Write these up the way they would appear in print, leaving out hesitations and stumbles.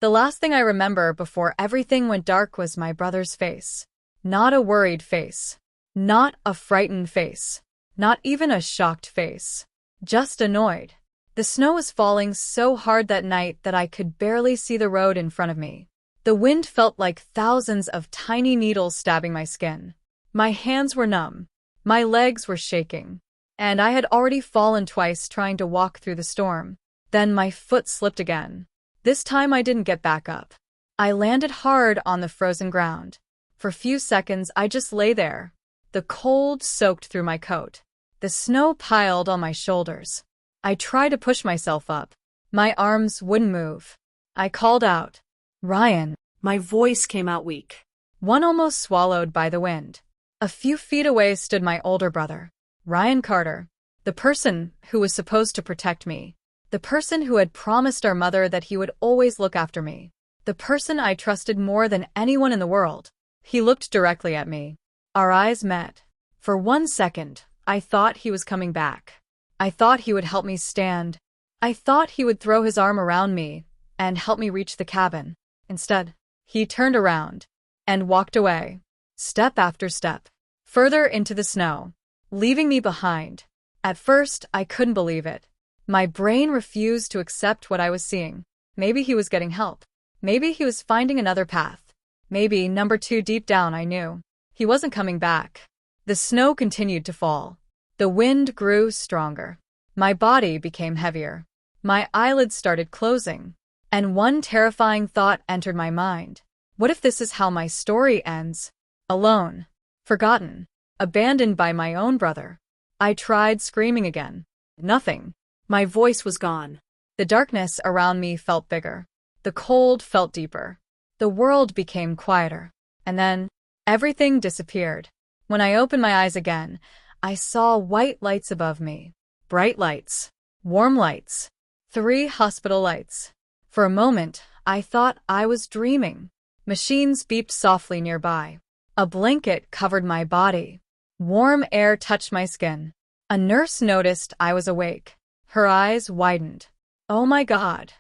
The last thing I remember before everything went dark was my brother's face. Not a worried face. Not a frightened face. Not even a shocked face. Just annoyed. The snow was falling so hard that night that I could barely see the road in front of me. The wind felt like thousands of tiny needles stabbing my skin. My hands were numb. My legs were shaking. And I had already fallen twice trying to walk through the storm. Then my foot slipped again. This time I didn't get back up. I landed hard on the frozen ground. For a few seconds I just lay there. The cold soaked through my coat. The snow piled on my shoulders. I tried to push myself up. My arms wouldn't move. I called out, "Ryan." My voice came out weak. One almost swallowed by the wind. A few feet away stood my older brother, Ryan Carter, the person who was supposed to protect me, the person who had promised our mother that he would always look after me, the person I trusted more than anyone in the world. He looked directly at me. Our eyes met. For 1 second, I thought he was coming back. I thought he would help me stand. I thought he would throw his arm around me and help me reach the cabin. Instead, he turned around and walked away, step after step, further into the snow, leaving me behind. At first, I couldn't believe it. My brain refused to accept what I was seeing. Maybe he was getting help. Maybe he was finding another path. Maybe number 2 deep down I knew. He wasn't coming back. The snow continued to fall. The wind grew stronger. My body became heavier. My eyelids started closing. And one terrifying thought entered my mind. What if this is how my story ends? Alone. Forgotten. Abandoned by my own brother. I tried screaming again. Nothing. My voice was gone. The darkness around me felt bigger. The cold felt deeper. The world became quieter. And then, everything disappeared. When I opened my eyes again, I saw white lights above me. Bright lights. Warm lights. 3 hospital lights. For a moment, I thought I was dreaming. Machines beeped softly nearby. A blanket covered my body. Warm air touched my skin. A nurse noticed I was awake. Her eyes widened. "Oh my God."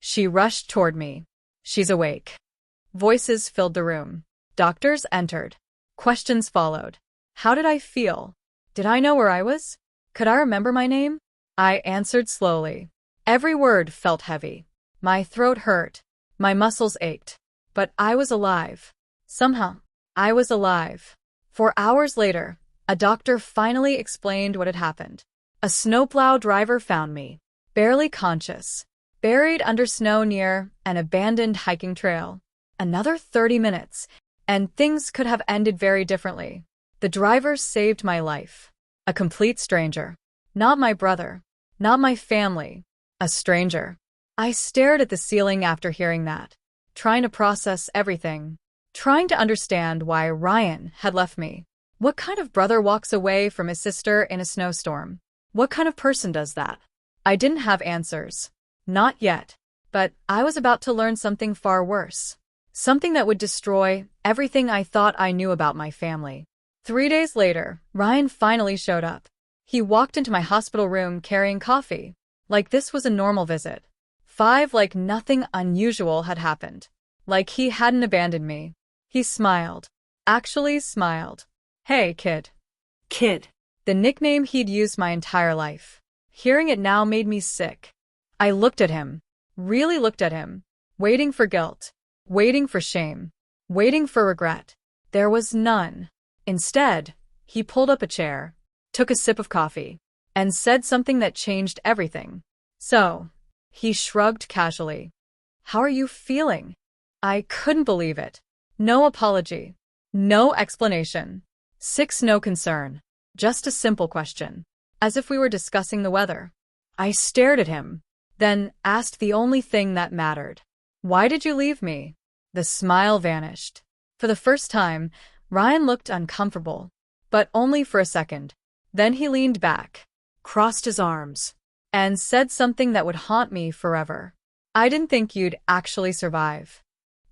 She rushed toward me. "She's awake." Voices filled the room. Doctors entered. Questions followed. How did I feel? Did I know where I was? Could I remember my name? I answered slowly. Every word felt heavy. My throat hurt. My muscles ached. But I was alive. Somehow, I was alive. 4 hours later, a doctor finally explained what had happened. A snowplow driver found me, barely conscious, buried under snow near an abandoned hiking trail. Another 30 minutes, and things could have ended very differently. The driver saved my life. A complete stranger. Not my brother. Not my family. A stranger. I stared at the ceiling after hearing that, trying to process everything, trying to understand why Ryan had left me. What kind of brother walks away from his sister in a snowstorm? What kind of person does that? I didn't have answers. Not yet. But I was about to learn something far worse. Something that would destroy everything I thought I knew about my family. 3 days later, Ryan finally showed up. He walked into my hospital room carrying coffee, like this was a normal visit. 5, like nothing unusual had happened. Like he hadn't abandoned me. He smiled. Actually smiled. "Hey, kid." Kid. The nickname he'd used my entire life. Hearing it now made me sick. I looked at him. Really looked at him. Waiting for guilt. Waiting for shame. Waiting for regret. There was none. Instead, he pulled up a chair, took a sip of coffee, and said something that changed everything. "So," he shrugged casually. "How are you feeling?" I couldn't believe it. No apology. No explanation. 6, no concern. Just a simple question. As if we were discussing the weather. I stared at him, then asked the only thing that mattered. "Why did you leave me?" The smile vanished. For the first time, Ryan looked uncomfortable, but only for a second. Then he leaned back, crossed his arms, and said something that would haunt me forever. "I didn't think you'd actually survive."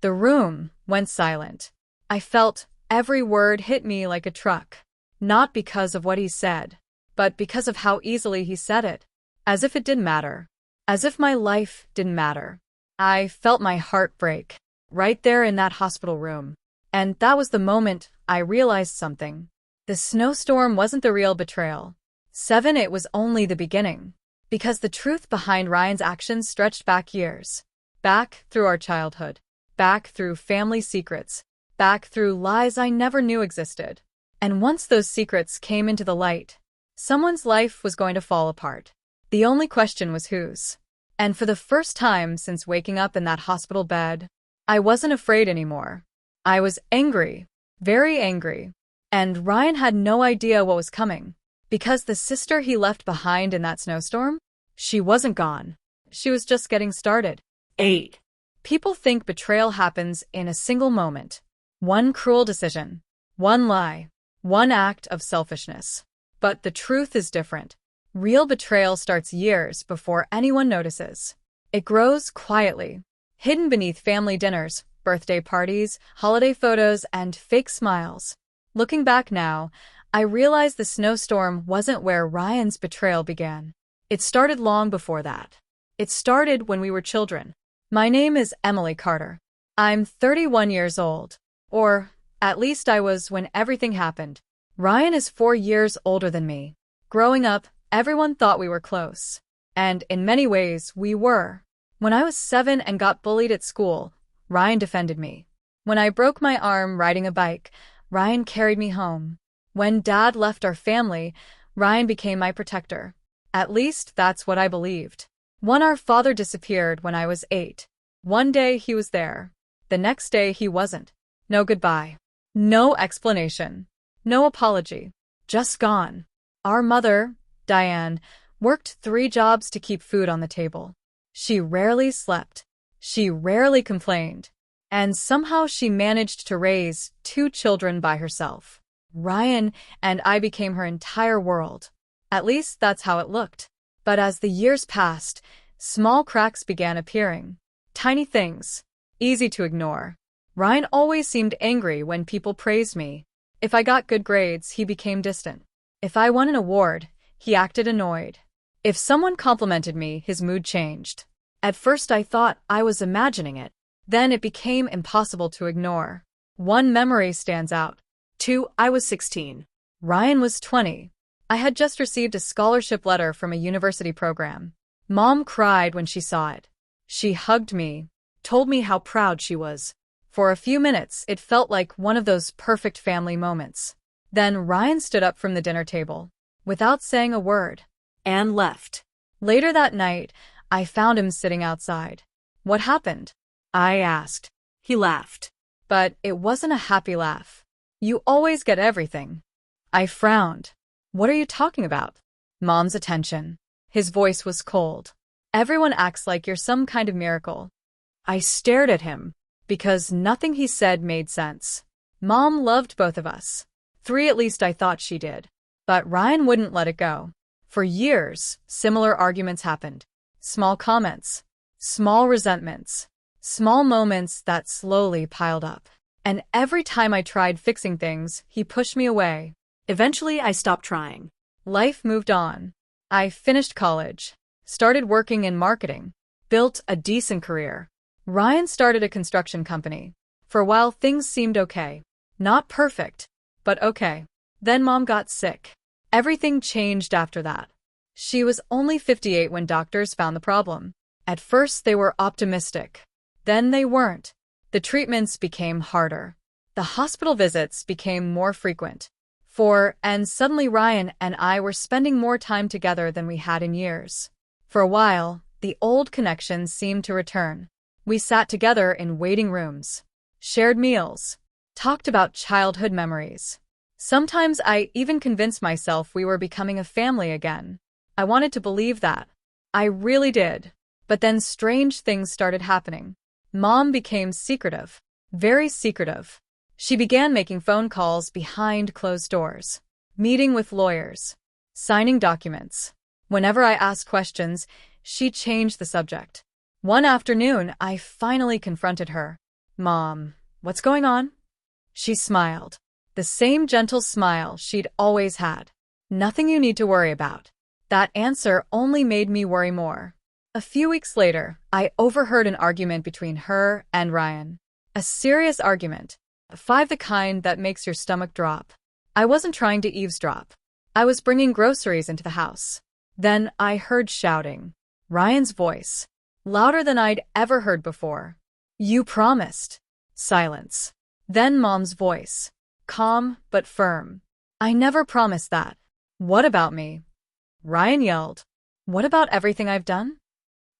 The room went silent. I felt every word hit me like a truck. Not because of what he said, but because of how easily he said it. As if it didn't matter. As if my life didn't matter. I felt my heart break, right there in that hospital room. And that was the moment I realized something. The snowstorm wasn't the real betrayal. 7, it was only the beginning. Because the truth behind Ryan's actions stretched back years. Back through our childhood. Back through family secrets. Back through lies I never knew existed. And once those secrets came into the light, someone's life was going to fall apart. The only question was whose. And for the first time since waking up in that hospital bed, I wasn't afraid anymore. I was angry. Very angry. And Ryan had no idea what was coming. Because the sister he left behind in that snowstorm? She wasn't gone. She was just getting started. 8. People think betrayal happens in a single moment. One cruel decision. One lie. One act of selfishness. But the truth is different. Real betrayal starts years before anyone notices. It grows quietly, hidden beneath family dinners, birthday parties, holiday photos, and fake smiles. Looking back now, I realize the snowstorm wasn't where Ryan's betrayal began. It started long before that. It started when we were children. My name is Emily Carter. I'm 31 years old. Or, at least I was when everything happened. Ryan is 4 years older than me. Growing up, everyone thought we were close. And in many ways, we were. When I was 7 and got bullied at school, Ryan defended me. When I broke my arm riding a bike, Ryan carried me home. When Dad left our family, Ryan became my protector. At least that's what I believed. When our father disappeared when I was 8, one day he was there. The next day he wasn't. No goodbye. No explanation. No apology. Just gone. Our mother, Diane, worked 3 jobs to keep food on the table. She rarely slept. She rarely complained. And somehow she managed to raise 2 children by herself. Ryan and I became her entire world. At least that's how it looked. But as the years passed, small cracks began appearing. Tiny things. Easy to ignore. Ryan always seemed angry when people praised me. If I got good grades, he became distant. If I won an award, he acted annoyed. If someone complimented me, his mood changed. At first I thought I was imagining it. Then it became impossible to ignore. One memory stands out. 2. I was 16. Ryan was 20. I had just received a scholarship letter from a university program. Mom cried when she saw it. She hugged me, told me how proud she was. For a few minutes, it felt like one of those perfect family moments. Then Ryan stood up from the dinner table, without saying a word, and left. Later that night, I found him sitting outside. What happened? I asked. He laughed. But it wasn't a happy laugh. You always get everything. I frowned. What are you talking about? Mom's attention. His voice was cold. Everyone acts like you're some kind of miracle. I stared at him, because nothing he said made sense. Mom loved both of us. 3 at least I thought she did. But Ryan wouldn't let it go. For years, similar arguments happened. Small comments. Small resentments. Small moments that slowly piled up. And every time I tried fixing things, he pushed me away. Eventually, I stopped trying. Life moved on. I finished college, started working in marketing, built a decent career. Ryan started a construction company. For a while, things seemed okay. Not perfect, but okay. Then Mom got sick. Everything changed after that. She was only 58 when doctors found the problem. At first, they were optimistic. Then they weren't. The treatments became harder. The hospital visits became more frequent. And suddenly Ryan and I were spending more time together than we had in years. For a while, the old connections seemed to return. We sat together in waiting rooms, shared meals, talked about childhood memories. Sometimes I even convinced myself we were becoming a family again. I wanted to believe that. I really did. But then strange things started happening. Mom became secretive. Very secretive. She began making phone calls behind closed doors, meeting with lawyers, signing documents. Whenever I asked questions, she changed the subject. One afternoon, I finally confronted her. Mom, what's going on? She smiled. The same gentle smile she'd always had. Nothing you need to worry about. That answer only made me worry more. A few weeks later, I overheard an argument between her and Ryan. A serious argument. The kind that makes your stomach drop. I wasn't trying to eavesdrop. I was bringing groceries into the house. Then I heard shouting. Ryan's voice. Louder than I'd ever heard before. You promised. Silence. Then Mom's voice. Calm but firm. I never promised that. What about me? Ryan yelled. What about everything I've done?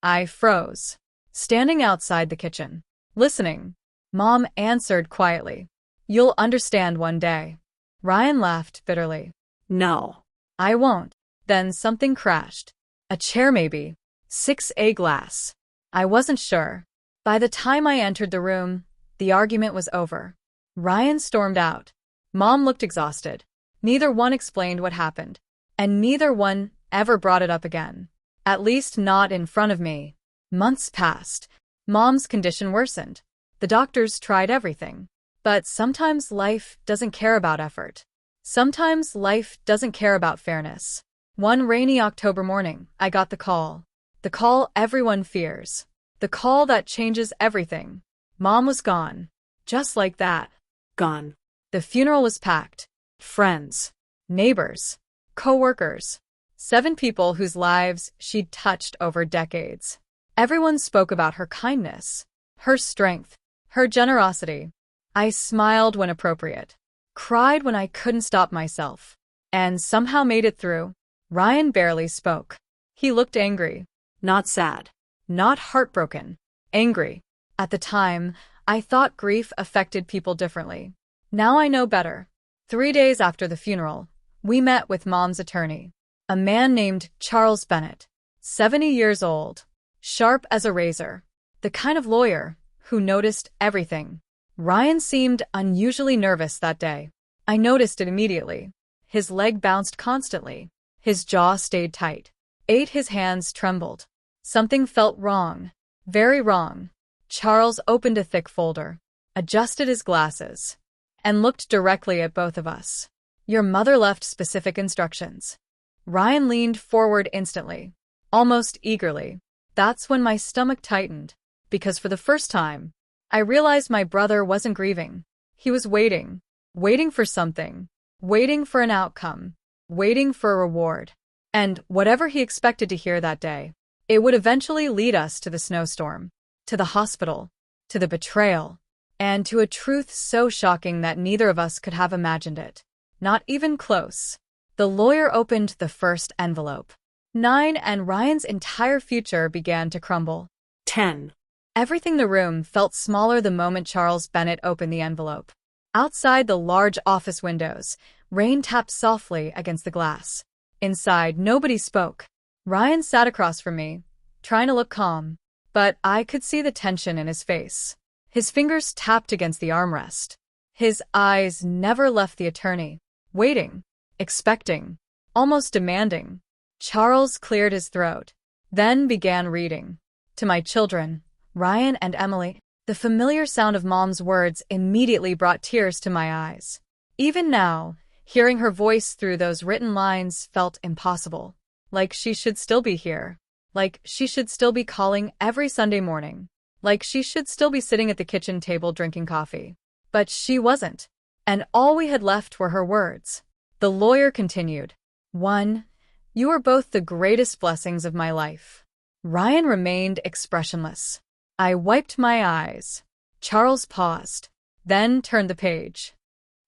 I froze. Standing outside the kitchen. Listening. Mom answered quietly. You'll understand one day. Ryan laughed bitterly. No. I won't. Then something crashed. A chair maybe. 6A glass. I wasn't sure. By the time I entered the room, the argument was over. Ryan stormed out. Mom looked exhausted. Neither one explained what happened. And neither one ever brought it up again. At least not in front of me. Months passed. Mom's condition worsened. The doctors tried everything. But sometimes life doesn't care about effort. Sometimes life doesn't care about fairness. One rainy October morning, I got the call. The call everyone fears. The call that changes everything. Mom was gone. Just like that. Gone. The funeral was packed. Friends, neighbors, co-workers. 7 people whose lives she'd touched over decades. Everyone spoke about her kindness, her strength, her generosity. I smiled when appropriate, cried when I couldn't stop myself, and somehow made it through. Ryan barely spoke. He looked angry. Not sad. Not heartbroken. Angry. At the time, I thought grief affected people differently. Now I know better. 3 days after the funeral, we met with Mom's attorney. A man named Charles Bennett. 70 years old. Sharp as a razor. The kind of lawyer who noticed everything. Ryan seemed unusually nervous that day. I noticed it immediately. His leg bounced constantly. His jaw stayed tight. His hands trembled. Something felt wrong. Very wrong. Charles opened a thick folder, adjusted his glasses, and looked directly at both of us. Your mother left specific instructions. Ryan leaned forward instantly, almost eagerly. That's when my stomach tightened, because for the first time, I realized my brother wasn't grieving. He was waiting. Waiting for something. Waiting for an outcome. Waiting for a reward. And whatever he expected to hear that day, it would eventually lead us to the snowstorm, to the hospital, to the betrayal, and to a truth so shocking that neither of us could have imagined it. Not even close. The lawyer opened the first envelope. 9, and Ryan's entire future began to crumble. 10. Everything in the room felt smaller the moment Charles Bennett opened the envelope. Outside the large office windows, rain tapped softly against the glass. Inside, nobody spoke. Ryan sat across from me, trying to look calm, but I could see the tension in his face. His fingers tapped against the armrest. His eyes never left the attorney, waiting, expecting, almost demanding. Charles cleared his throat, then began reading. To my children, Ryan and Emily, the familiar sound of Mom's words immediately brought tears to my eyes. Even now, hearing her voice through those written lines felt impossible. Like she should still be here. Like she should still be calling every Sunday morning. Like she should still be sitting at the kitchen table drinking coffee. But she wasn't. And all we had left were her words. The lawyer continued. 1. You are both the greatest blessings of my life. Ryan remained expressionless. I wiped my eyes. Charles paused, then turned the page.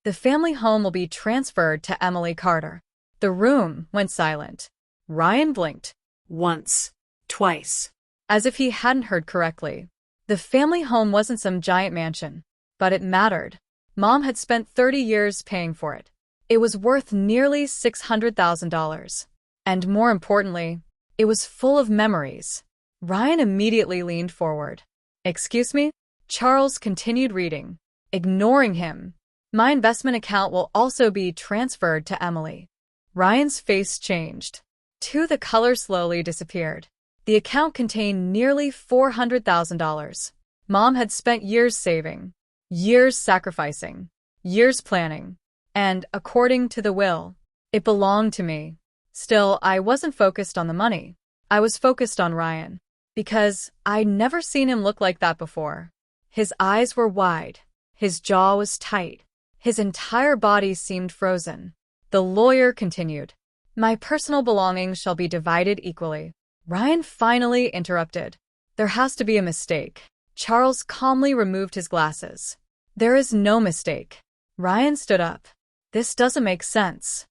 The family home will be transferred to Emily Carter. The room went silent. Ryan blinked. Once. Twice. As if he hadn't heard correctly. The family home wasn't some giant mansion, but it mattered. Mom had spent 30 years paying for it. It was worth nearly $600,000. And more importantly, it was full of memories. Ryan immediately leaned forward. Excuse me? Charles continued reading, ignoring him. My investment account will also be transferred to Emily. Ryan's face changed. 2. The color slowly disappeared. The account contained nearly $400,000. Mom had spent years saving, years sacrificing, years planning. And, according to the will, it belonged to me. Still, I wasn't focused on the money. I was focused on Ryan. because I'd never seen him look like that before. His eyes were wide, his jaw was tight, his entire body seemed frozen. The lawyer continued, "My personal belongings shall be divided equally." Ryan finally interrupted. "There has to be a mistake." Charles calmly removed his glasses. "There is no mistake." Ryan stood up. "This doesn't make sense."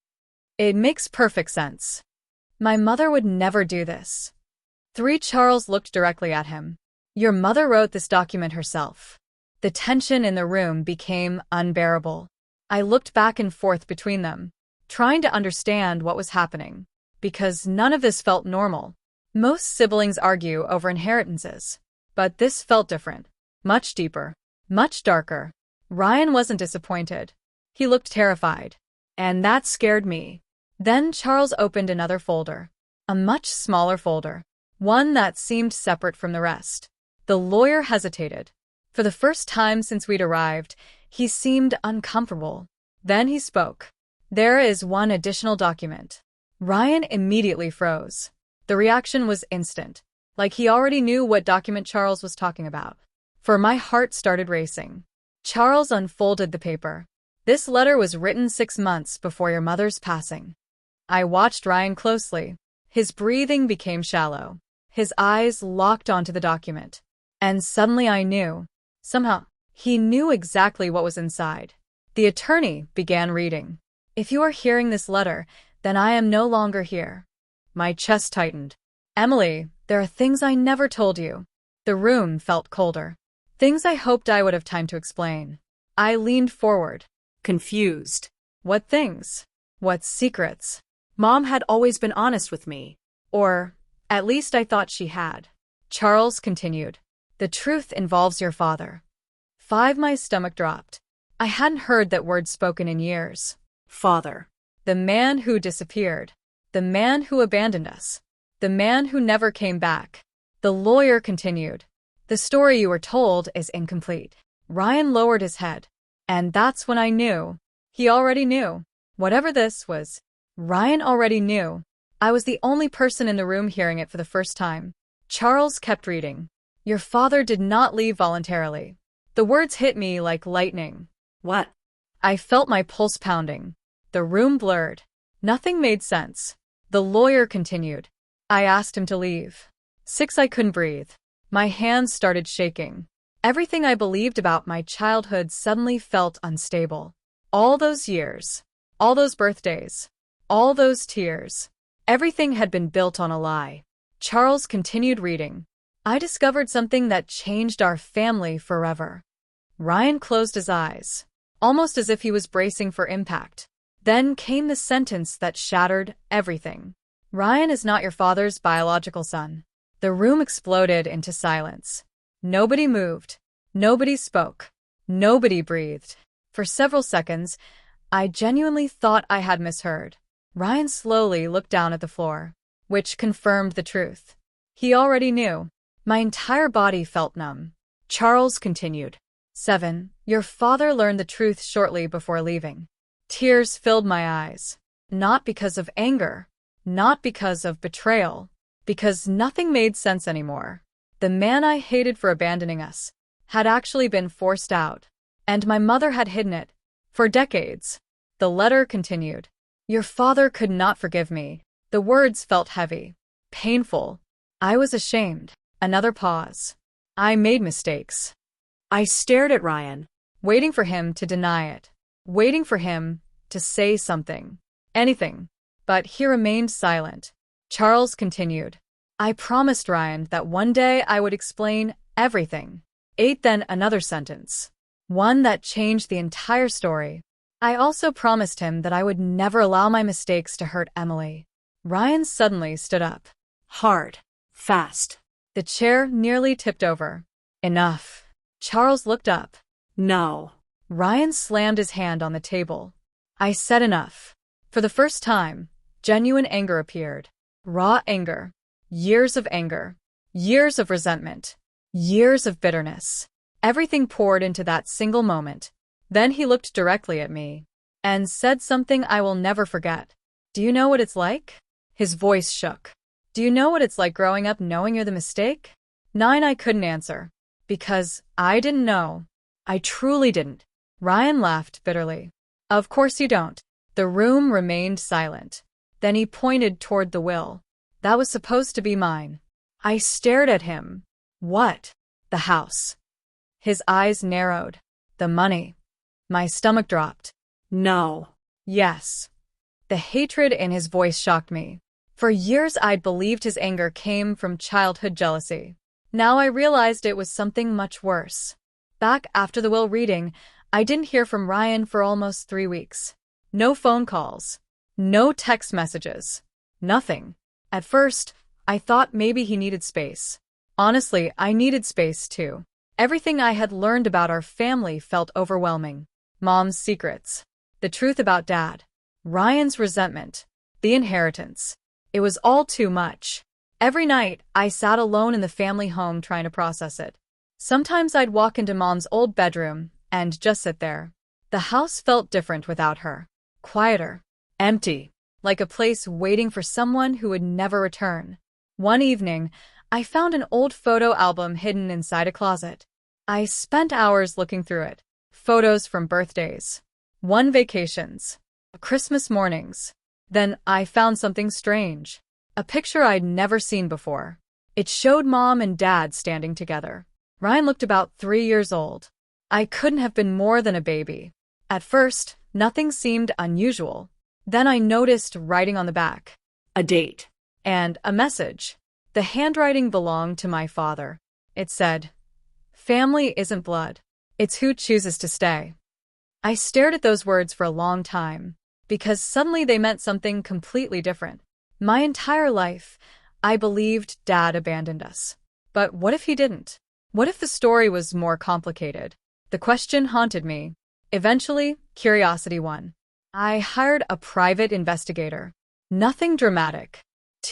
"It makes perfect sense. My mother would never do this." Charles looked directly at him. "Your mother wrote this document herself." The tension in the room became unbearable. I looked back and forth between them, trying to understand what was happening, because none of this felt normal. Most siblings argue over inheritances, but this felt different, much deeper, much darker. Ryan wasn't disappointed. He looked terrified, and that scared me. Then Charles opened another folder, a much smaller folder, one that seemed separate from the rest. The lawyer hesitated. For the first time since we'd arrived, he seemed uncomfortable. Then he spoke. "There is one additional document." Ryan immediately froze. The reaction was instant, like he already knew what document Charles was talking about. For my heart started racing. Charles unfolded the paper. "This letter was written 6 months before your mother's passing." I watched Ryan closely. His breathing became shallow. His eyes locked onto the document. And suddenly I knew. Somehow, he knew exactly what was inside. The attorney began reading. "If you are hearing this letter, then I am no longer here." My chest tightened. "Emily, there are things I never told you." The room felt colder. Things I hoped I would have time to explain. I leaned forward. Confused. "What things? What secrets?" Mom had always been honest with me. Or, at least I thought she had. Charles continued. "The truth involves your father." My stomach dropped. I hadn't heard that word spoken in years. Father. The man who disappeared. The man who abandoned us. The man who never came back. The lawyer continued. "The story you were told is incomplete." Ryan lowered his head. And that's when I knew. He already knew. Whatever this was, Ryan already knew. I was the only person in the room hearing it for the first time. Charles kept reading. "Your father did not leave voluntarily." The words hit me like lightning. What? I felt my pulse pounding. The room blurred. Nothing made sense. The lawyer continued. "I asked him to leave." I couldn't breathe. My hands started shaking. Everything I believed about my childhood suddenly felt unstable. All those years, all those birthdays, all those tears, everything had been built on a lie. Charles continued reading. "I discovered something that changed our family forever." Ryan closed his eyes, almost as if he was bracing for impact. Then came the sentence that shattered everything. "Ryan is not your father's biological son." The room exploded into silence. Nobody moved. Nobody spoke. Nobody breathed. For several seconds, I genuinely thought I had misheard. Ryan slowly looked down at the floor, which confirmed the truth. He already knew. My entire body felt numb. Charles continued. 7. Your father learned the truth shortly before leaving. Tears filled my eyes. Not because of anger. Not because of betrayal. Because nothing made sense anymore. The man I hated for abandoning us had actually been forced out. And my mother had hidden it. For decades. The letter continued. Your father could not forgive me. The words felt heavy. Painful. I was ashamed. Another pause. I made mistakes. I stared at Ryan, waiting for him to deny it. Waiting for him to say something. Anything. But he remained silent. Charles continued. I promised Ryan that one day I would explain everything. 8. Then another sentence. One that changed the entire story. I also promised him that I would never allow my mistakes to hurt Emily. Ryan suddenly stood up. Hard. Fast. The chair nearly tipped over. Enough. Charles looked up. No. Ryan slammed his hand on the table. I said enough. For the first time, genuine anger appeared. Raw anger. Years of anger. Years of resentment. Years of bitterness. Everything poured into that single moment. Then he looked directly at me and said something I will never forget. Do you know what it's like? His voice shook. Do you know what it's like growing up knowing you're the mistake? 9 I couldn't answer. Because I didn't know. I truly didn't. Ryan laughed bitterly. Of course you don't. The room remained silent. Then he pointed toward the will. That was supposed to be mine. I stared at him. What? The house. His eyes narrowed. The money. My stomach dropped. No. Yes. The hatred in his voice shocked me. For years I'd believed his anger came from childhood jealousy. Now I realized it was something much worse. Back after the will reading, I didn't hear from Ryan for almost 3 weeks. No phone calls. No text messages. Nothing. At first, I thought maybe he needed space. Honestly, I needed space too. Everything I had learned about our family felt overwhelming. Mom's secrets. The truth about Dad. Ryan's resentment. The inheritance. It was all too much. Every night, I sat alone in the family home trying to process it. Sometimes I'd walk into Mom's old bedroom and just sit there. The house felt different without her. Quieter. Empty. Like a place waiting for someone who would never return. One evening, I found an old photo album hidden inside a closet. I spent hours looking through it. Photos from birthdays. One vacations. Christmas mornings. Then I found something strange. A picture I'd never seen before. It showed Mom and Dad standing together. Ryan looked about 3 years old. I couldn't have been more than a baby. At first, nothing seemed unusual. Then I noticed writing on the back. A date. And a message. The handwriting belonged to my father. It said, "Family isn't blood. It's who chooses to stay." I stared at those words for a long time, because suddenly they meant something completely different. My entire life, I believed Dad abandoned us. But what if he didn't? What if the story was more complicated? The question haunted me. Eventually, curiosity won. I hired a private investigator. Nothing dramatic.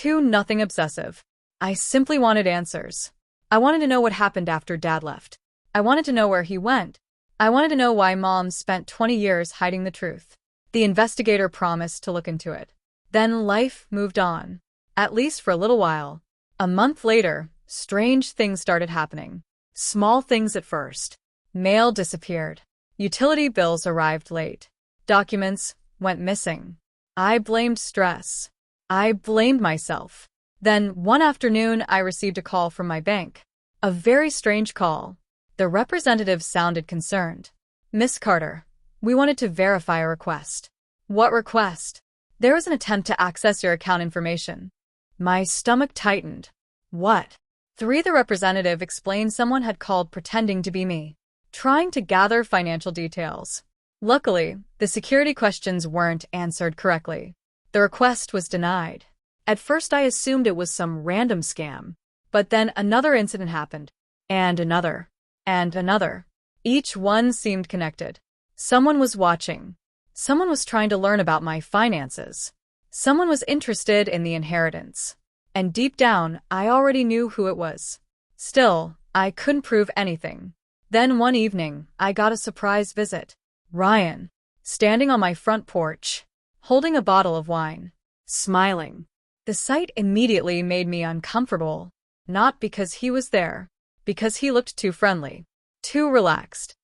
Nothing obsessive. I simply wanted answers. I wanted to know what happened after Dad left. I wanted to know where he went. I wanted to know why Mom spent 20 years hiding the truth. The investigator promised to look into it. Then life moved on. At least for a little while. A month later, strange things started happening. Small things at first. Mail disappeared. Utility bills arrived late. Documents went missing. I blamed stress. I blamed myself. Then, one afternoon, I received a call from my bank. A very strange call. The representative sounded concerned. "Miss Carter, we wanted to verify a request." "What request?" "There was an attempt to access your account information." My stomach tightened. What? The representative explained someone had called pretending to be me, trying to gather financial details. Luckily, the security questions weren't answered correctly. The request was denied. At first I assumed it was some random scam, but then another incident happened, and another, and another. Each one seemed connected. Someone was watching. Someone was trying to learn about my finances. Someone was interested in the inheritance. And deep down, I already knew who it was. Still, I couldn't prove anything. Then one evening, I got a surprise visit. Ryan, standing on my front porch, holding a bottle of wine, smiling. The sight immediately made me uncomfortable, not because he was there, because he looked too friendly, too relaxed,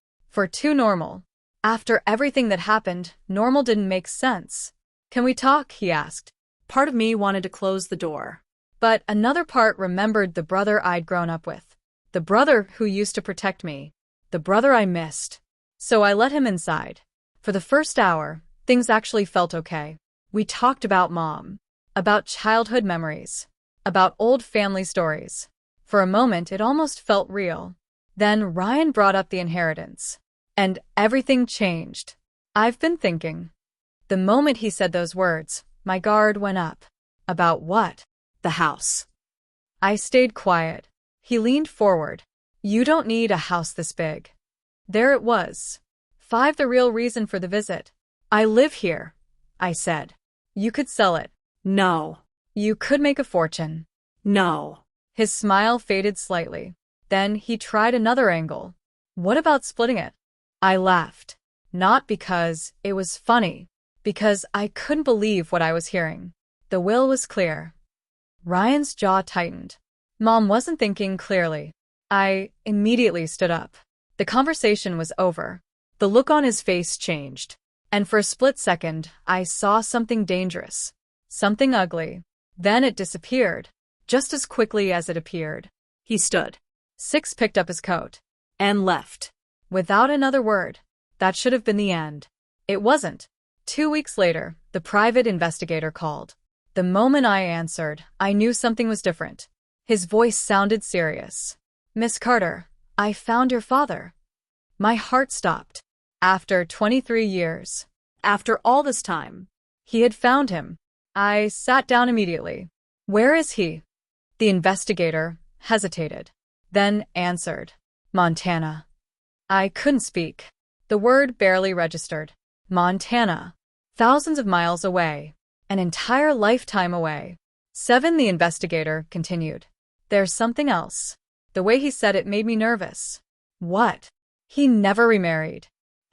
too normal. After everything that happened, normal didn't make sense. "Can we talk?" he asked. Part of me wanted to close the door. But another part remembered the brother I'd grown up with. The brother who used to protect me. The brother I missed. So I let him inside. For the first hour, things actually felt okay. We talked about Mom. About childhood memories. About old family stories. For a moment, it almost felt real. Then Ryan brought up the inheritance. And everything changed. I've been thinking. The moment he said those words, my guard went up. About what? The house. I stayed quiet. He leaned forward. "You don't need a house this big." There it was. 5, the real reason for the visit. "I live here," I said. "You could sell it." No. "You could make a fortune." No. His smile faded slightly. Then he tried another angle. "What about splitting it?" I laughed. Not because it was funny. Because I couldn't believe what I was hearing. The will was clear. Ryan's jaw tightened. Mom wasn't thinking clearly. I immediately stood up. The conversation was over. The look on his face changed. And for a split second, I saw something dangerous. Something ugly. Then it disappeared. Just as quickly as it appeared. He stood. Six picked up his coat. And left. Without another word. That should have been the end. It wasn't. 2 weeks later, the private investigator called. The moment I answered, I knew something was different. His voice sounded serious. Miss Carter, I found your father. My heart stopped. After 23 years. After all this time. He had found him. I sat down immediately. Where is he? The investigator hesitated, then answered. Montana. I couldn't speak. The word barely registered. Montana. Thousands of miles away. An entire lifetime away. 7. The investigator continued. There's something else. The way he said it made me nervous. What? He never remarried.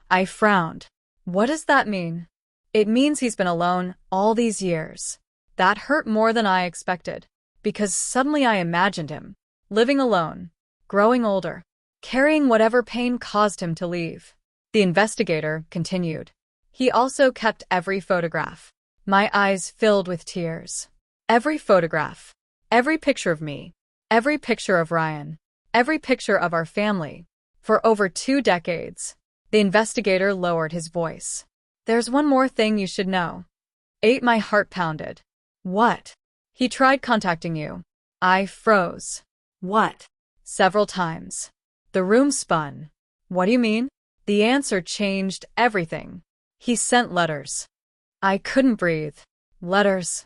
I frowned. What does that mean? It means he's been alone all these years. That hurt more than I expected, because suddenly I imagined him, living alone, growing older, carrying whatever pain caused him to leave. The investigator continued. He also kept every photograph. My eyes filled with tears. Every photograph. Every picture of me. Every picture of Ryan. Every picture of our family. For over 2 decades. The investigator lowered his voice. There's one more thing you should know. 8. My heart pounded. What? He tried contacting you. I froze. What? Several times. The room spun. What do you mean? The answer changed everything. He sent letters. I couldn't breathe. Letters.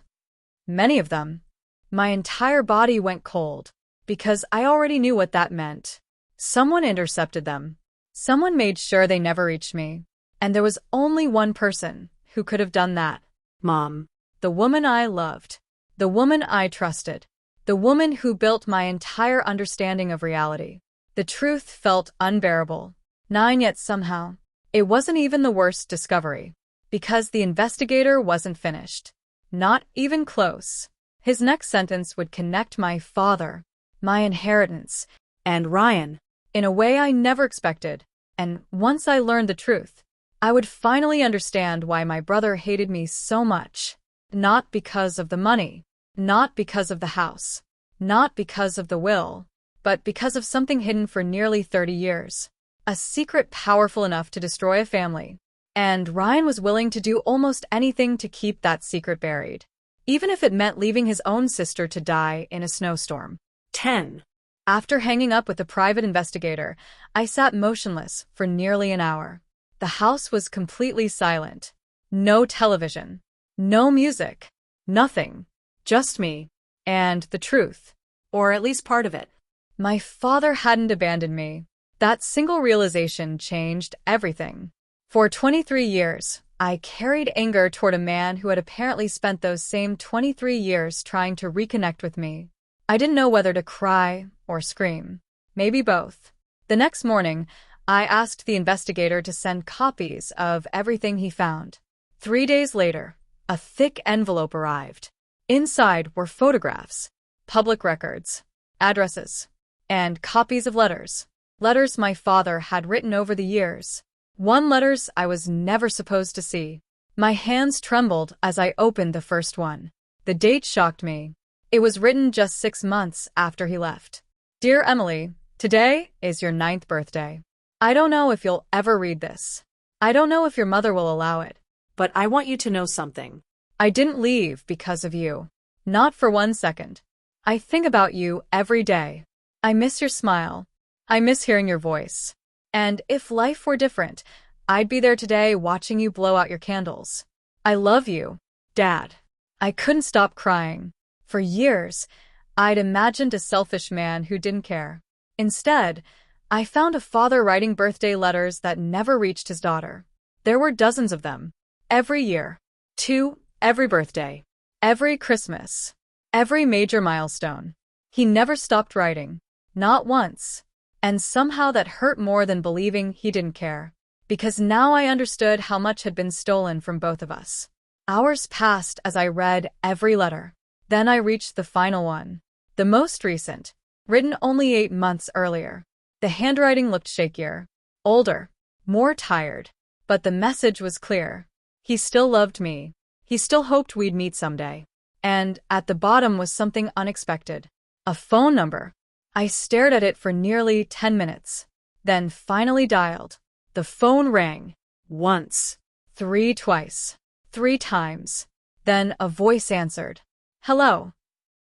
Many of them. My entire body went cold, because I already knew what that meant. Someone intercepted them. Someone made sure they never reached me. And there was only one person who could have done that. Mom. The woman I loved. The woman I trusted. The woman who built my entire understanding of reality. The truth felt unbearable. 9. Yet somehow, it wasn't even the worst discovery. Because the investigator wasn't finished. Not even close. His next sentence would connect my father, my inheritance, And Ryan. in a way I never expected. And once I learned the truth, I would finally understand why my brother hated me so much. Not because of the money. Not because of the house. Not because of the will. But because of something hidden for nearly 30 years. A secret powerful enough to destroy a family. And Ryan was willing to do almost anything to keep that secret buried. Even if it meant leaving his own sister to die in a snowstorm. 10. After hanging up with the private investigator, I sat motionless for nearly an hour. The house was completely silent. No television. No music. Nothing. Just me. And the truth. Or at least part of it. My father hadn't abandoned me. That single realization changed everything. For 23 years, I carried anger toward a man who had apparently spent those same 23 years trying to reconnect with me. I didn't know whether to cry or scream. Maybe both. The next morning, I asked the investigator to send copies of everything he found. 3 days later, a thick envelope arrived. Inside were photographs, public records, addresses, and copies of letters. Letters my father had written over the years. Letters I was never supposed to see. My hands trembled as I opened the first one. The date shocked me. It was written just 6 months after he left. Dear Emily, today is your 9th birthday. I don't know if you'll ever read this. I don't know if your mother will allow it. But I want you to know something. I didn't leave because of you. Not for 1 second. I think about you every day. I miss your smile. I miss hearing your voice. And if life were different, I'd be there today watching you blow out your candles. I love you, Dad. I couldn't stop crying. For years, I'd imagined a selfish man who didn't care. Instead, I found a father writing birthday letters that never reached his daughter. There were dozens of them. Every year. 2, every birthday. Every Christmas. Every major milestone. He never stopped writing. Not once. And somehow that hurt more than believing he didn't care. Because now I understood how much had been stolen from both of us. Hours passed as I read every letter. Then I reached the final one. The most recent, written only 8 months earlier. The handwriting looked shakier, older, more tired, but the message was clear. He still loved me. He still hoped we'd meet someday. And at the bottom was something unexpected. A phone number. I stared at it for nearly 10 minutes, then finally dialed. The phone rang. Once. Twice. 3 times. Then a voice answered. Hello.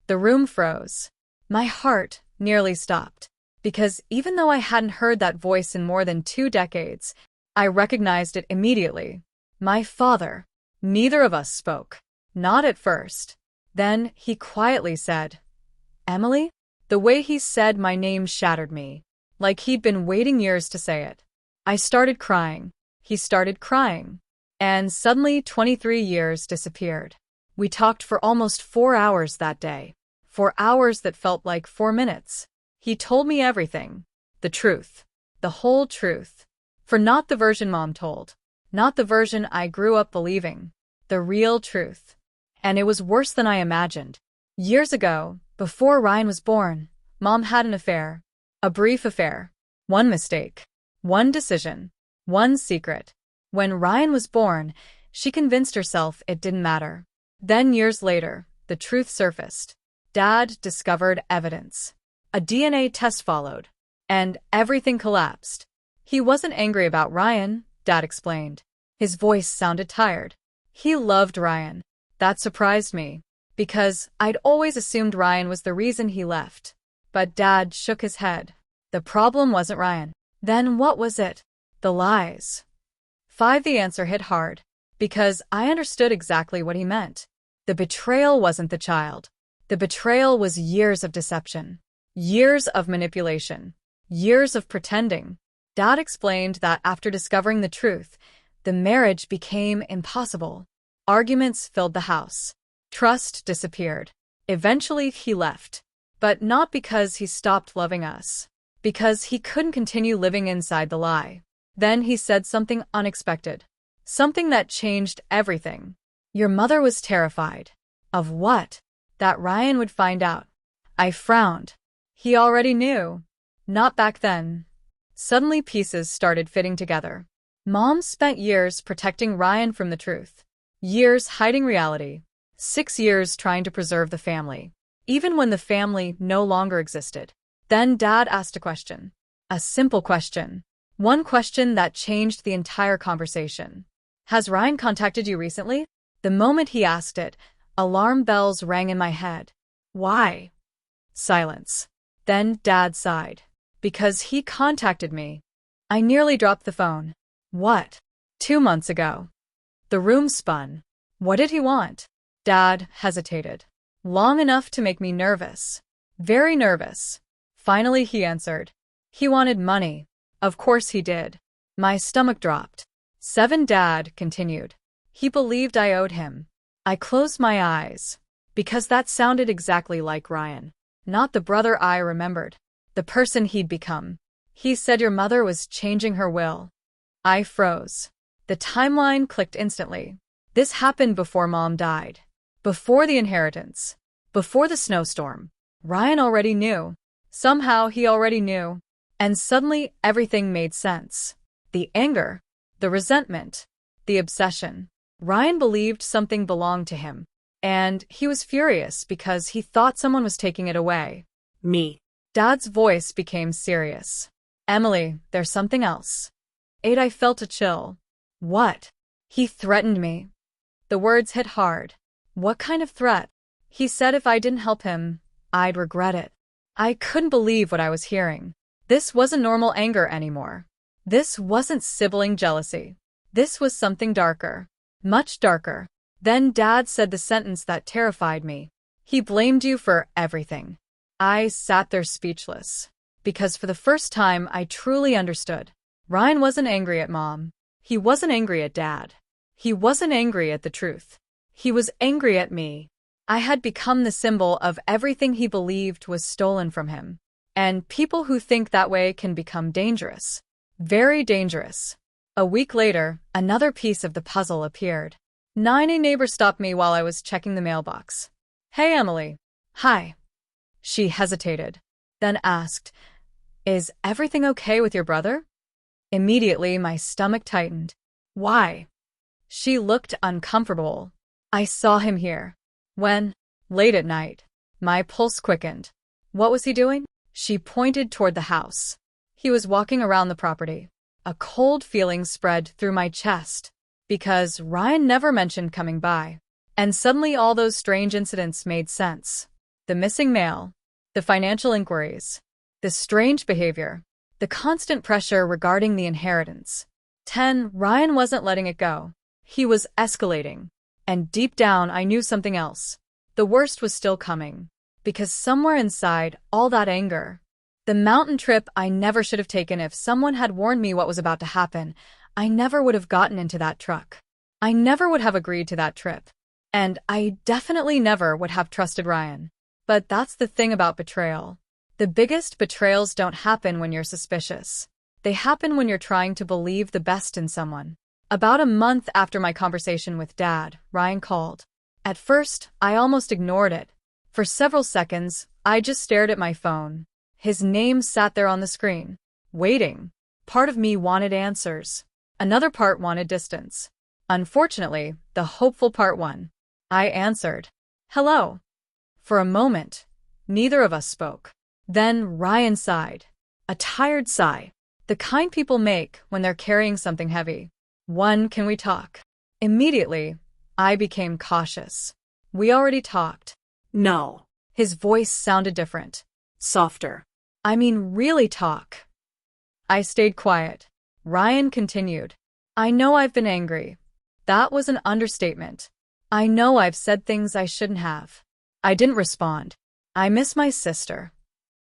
The room froze. My heart nearly stopped, because even though I hadn't heard that voice in more than 2 decades, I recognized it immediately. My father. Neither of us spoke. Not at first. Then he quietly said, Emily? The way he said my name shattered me, like he'd been waiting years to say it. I started crying. He started crying. And suddenly 23 years disappeared. We talked for almost 4 hours that day. 4 hours that felt like 4 minutes. He told me everything. The truth. The whole truth. For not the version Mom told. Not the version I grew up believing. The real truth. And it was worse than I imagined. Years ago, before Ryan was born, Mom had an affair. A brief affair. One mistake. One decision. One secret. When Ryan was born, she convinced herself it didn't matter. Then years later, the truth surfaced. Dad discovered evidence. A DNA test followed. And everything collapsed. He wasn't angry about Ryan, Dad explained. His voice sounded tired. He loved Ryan. That surprised me, because I'd always assumed Ryan was the reason he left. But Dad shook his head. The problem wasn't Ryan. Then what was it? The lies. The answer hit hard, because I understood exactly what he meant. The betrayal wasn't the child. The betrayal was years of deception. Years of manipulation. Years of pretending. Dad explained that after discovering the truth, the marriage became impossible. Arguments filled the house. Trust disappeared. Eventually he left. But not because he stopped loving us. Because he couldn't continue living inside the lie. Then he said something unexpected. Something that changed everything. Your mother was terrified. Of what? That Ryan would find out. I frowned. He already knew. Not back then. Suddenly pieces started fitting together. Mom spent years protecting Ryan from the truth. Years hiding reality. 6 years trying to preserve the family. Even when the family no longer existed. Then Dad asked a question. A simple question. One question that changed the entire conversation. Has Ryan contacted you recently? The moment he asked it, alarm bells rang in my head. Why? Silence. Then Dad sighed. Because he contacted me. I nearly dropped the phone. What? 2 months ago. The room spun. What did he want? Dad hesitated. Long enough to make me nervous. Very nervous. Finally he answered. He wanted money. Of course he did. My stomach dropped. 7 Dad continued. He believed I owed him. I closed my eyes. Because that sounded exactly like Ryan. Not the brother I remembered. The person he'd become. He said your mother was changing her will. I froze. The timeline clicked instantly. This happened before Mom died. Before the inheritance. Before the snowstorm. Ryan already knew. Somehow he already knew. And suddenly everything made sense. The anger. The resentment. The obsession. Ryan believed something belonged to him. And he was furious because he thought someone was taking it away. Me. Dad's voice became serious. Emily, there's something else. I felt a chill. What? He threatened me. The words hit hard. What kind of threat? He said if I didn't help him, I'd regret it. I couldn't believe what I was hearing. This wasn't normal anger anymore. This wasn't sibling jealousy. This was something darker. Much darker. Then Dad said the sentence that terrified me. He blamed you for everything. I sat there speechless. Because for the first time I truly understood. Ryan wasn't angry at Mom. He wasn't angry at Dad. He wasn't angry at the truth. He was angry at me. I had become the symbol of everything he believed was stolen from him. And people who think that way can become dangerous. Very dangerous. A week later, another piece of the puzzle appeared. A neighbor stopped me while I was checking the mailbox. Hey, Emily. Hi. She hesitated, then asked, "Is everything okay with your brother?" Immediately, my stomach tightened. Why? She looked uncomfortable. I saw him here. When, late at night, my pulse quickened. What was he doing? She pointed toward the house. He was walking around the property. A cold feeling spread through my chest, because Ryan never mentioned coming by. And suddenly all those strange incidents made sense. The missing mail, the financial inquiries, the strange behavior, the constant pressure regarding the inheritance. Ryan wasn't letting it go. He was escalating. And deep down, I knew something else. The worst was still coming. Because somewhere inside all that anger, the mountain trip I never should have taken. If someone had warned me what was about to happen, I never would have gotten into that truck. I never would have agreed to that trip. And I definitely never would have trusted Ryan. But that's the thing about betrayal. The biggest betrayals don't happen when you're suspicious. They happen when you're trying to believe the best in someone. About a month after my conversation with Dad, Ryan called. At first, I almost ignored it. For several seconds, I just stared at my phone. His name sat there on the screen, waiting. Part of me wanted answers. Another part wanted distance. Unfortunately, the hopeful part won. I answered, "Hello." For a moment, neither of us spoke. Then Ryan sighed. A tired sigh. The kind people make when they're carrying something heavy. "Can we talk?" Immediately, I became cautious. "We already talked." No. His voice sounded different. Softer. "I mean, really talk." I stayed quiet. Ryan continued. "I know I've been angry." That was an understatement. "I know I've said things I shouldn't have." I didn't respond. "I miss my sister."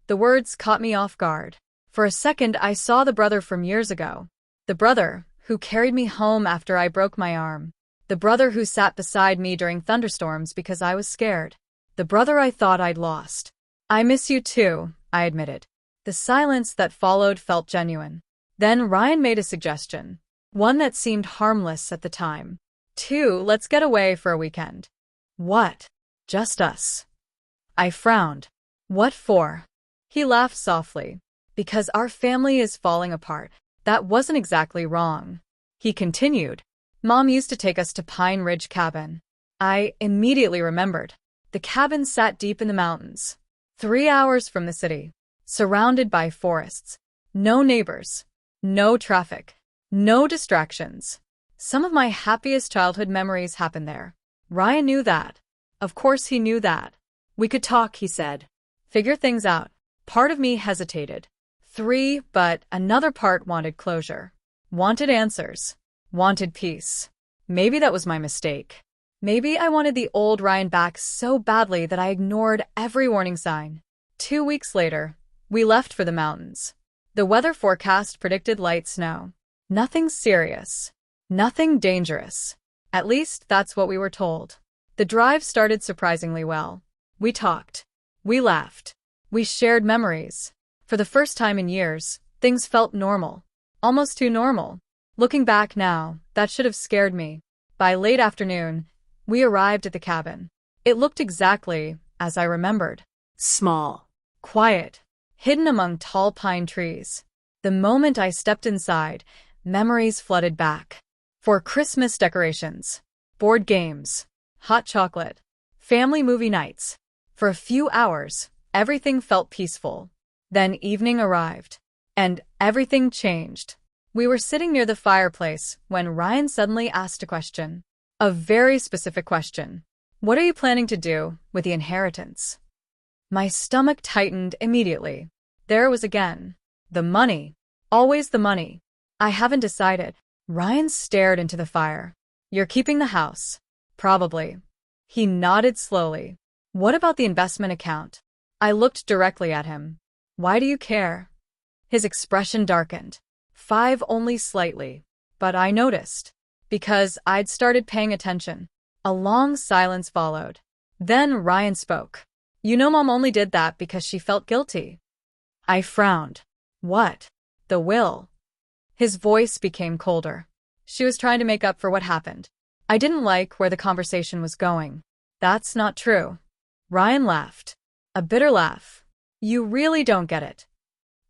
The words caught me off guard. For a second, I saw the brother from years ago. The brother who carried me home after I broke my arm. The brother who sat beside me during thunderstorms because I was scared. The brother I thought I'd lost. "I miss you too," I admitted. The silence that followed felt genuine. Then Ryan made a suggestion. One that seemed harmless at the time. Let's get away for a weekend." "What? Just us?" I frowned. "What for?" He laughed softly. "Because our family is falling apart." That wasn't exactly wrong. He continued. "Mom used to take us to Pine Ridge Cabin." I immediately remembered. The cabin sat deep in the mountains, 3 hours from the city, surrounded by forests. No neighbors, no traffic, no distractions. Some of my happiest childhood memories happened there. Ryan knew that. Of course he knew that. "We could talk," he said. "Figure things out." Part of me hesitated. But another part wanted closure. Wanted answers. Wanted peace. Maybe that was my mistake. Maybe I wanted the old Ryan back so badly that I ignored every warning sign. 2 weeks later, we left for the mountains. The weather forecast predicted light snow. Nothing serious. Nothing dangerous. At least that's what we were told. The drive started surprisingly well. We talked. We laughed. We shared memories. For the first time in years, things felt normal. Almost too normal. Looking back now, that should have scared me. By late afternoon, we arrived at the cabin. It looked exactly as I remembered. Small. Quiet. Hidden among tall pine trees. The moment I stepped inside, memories flooded back. For Christmas decorations, board games, hot chocolate, family movie nights. For a few hours, everything felt peaceful. Then evening arrived, and everything changed. We were sitting near the fireplace when Ryan suddenly asked a question. A very specific question. "What are you planning to do with the inheritance?" My stomach tightened immediately. There it was again. The money. Always the money. "I haven't decided." Ryan stared into the fire. "You're keeping the house." "Probably." He nodded slowly. "What about the investment account?" I looked directly at him. "Why do you care?" His expression darkened. Only slightly. But I noticed. Because I'd started paying attention. A long silence followed. Then Ryan spoke. "You know Mom only did that because she felt guilty." I frowned. "What? The will?" His voice became colder. "She was trying to make up for what happened." I didn't like where the conversation was going. "That's not true." Ryan laughed. A bitter laugh. You really don't get it.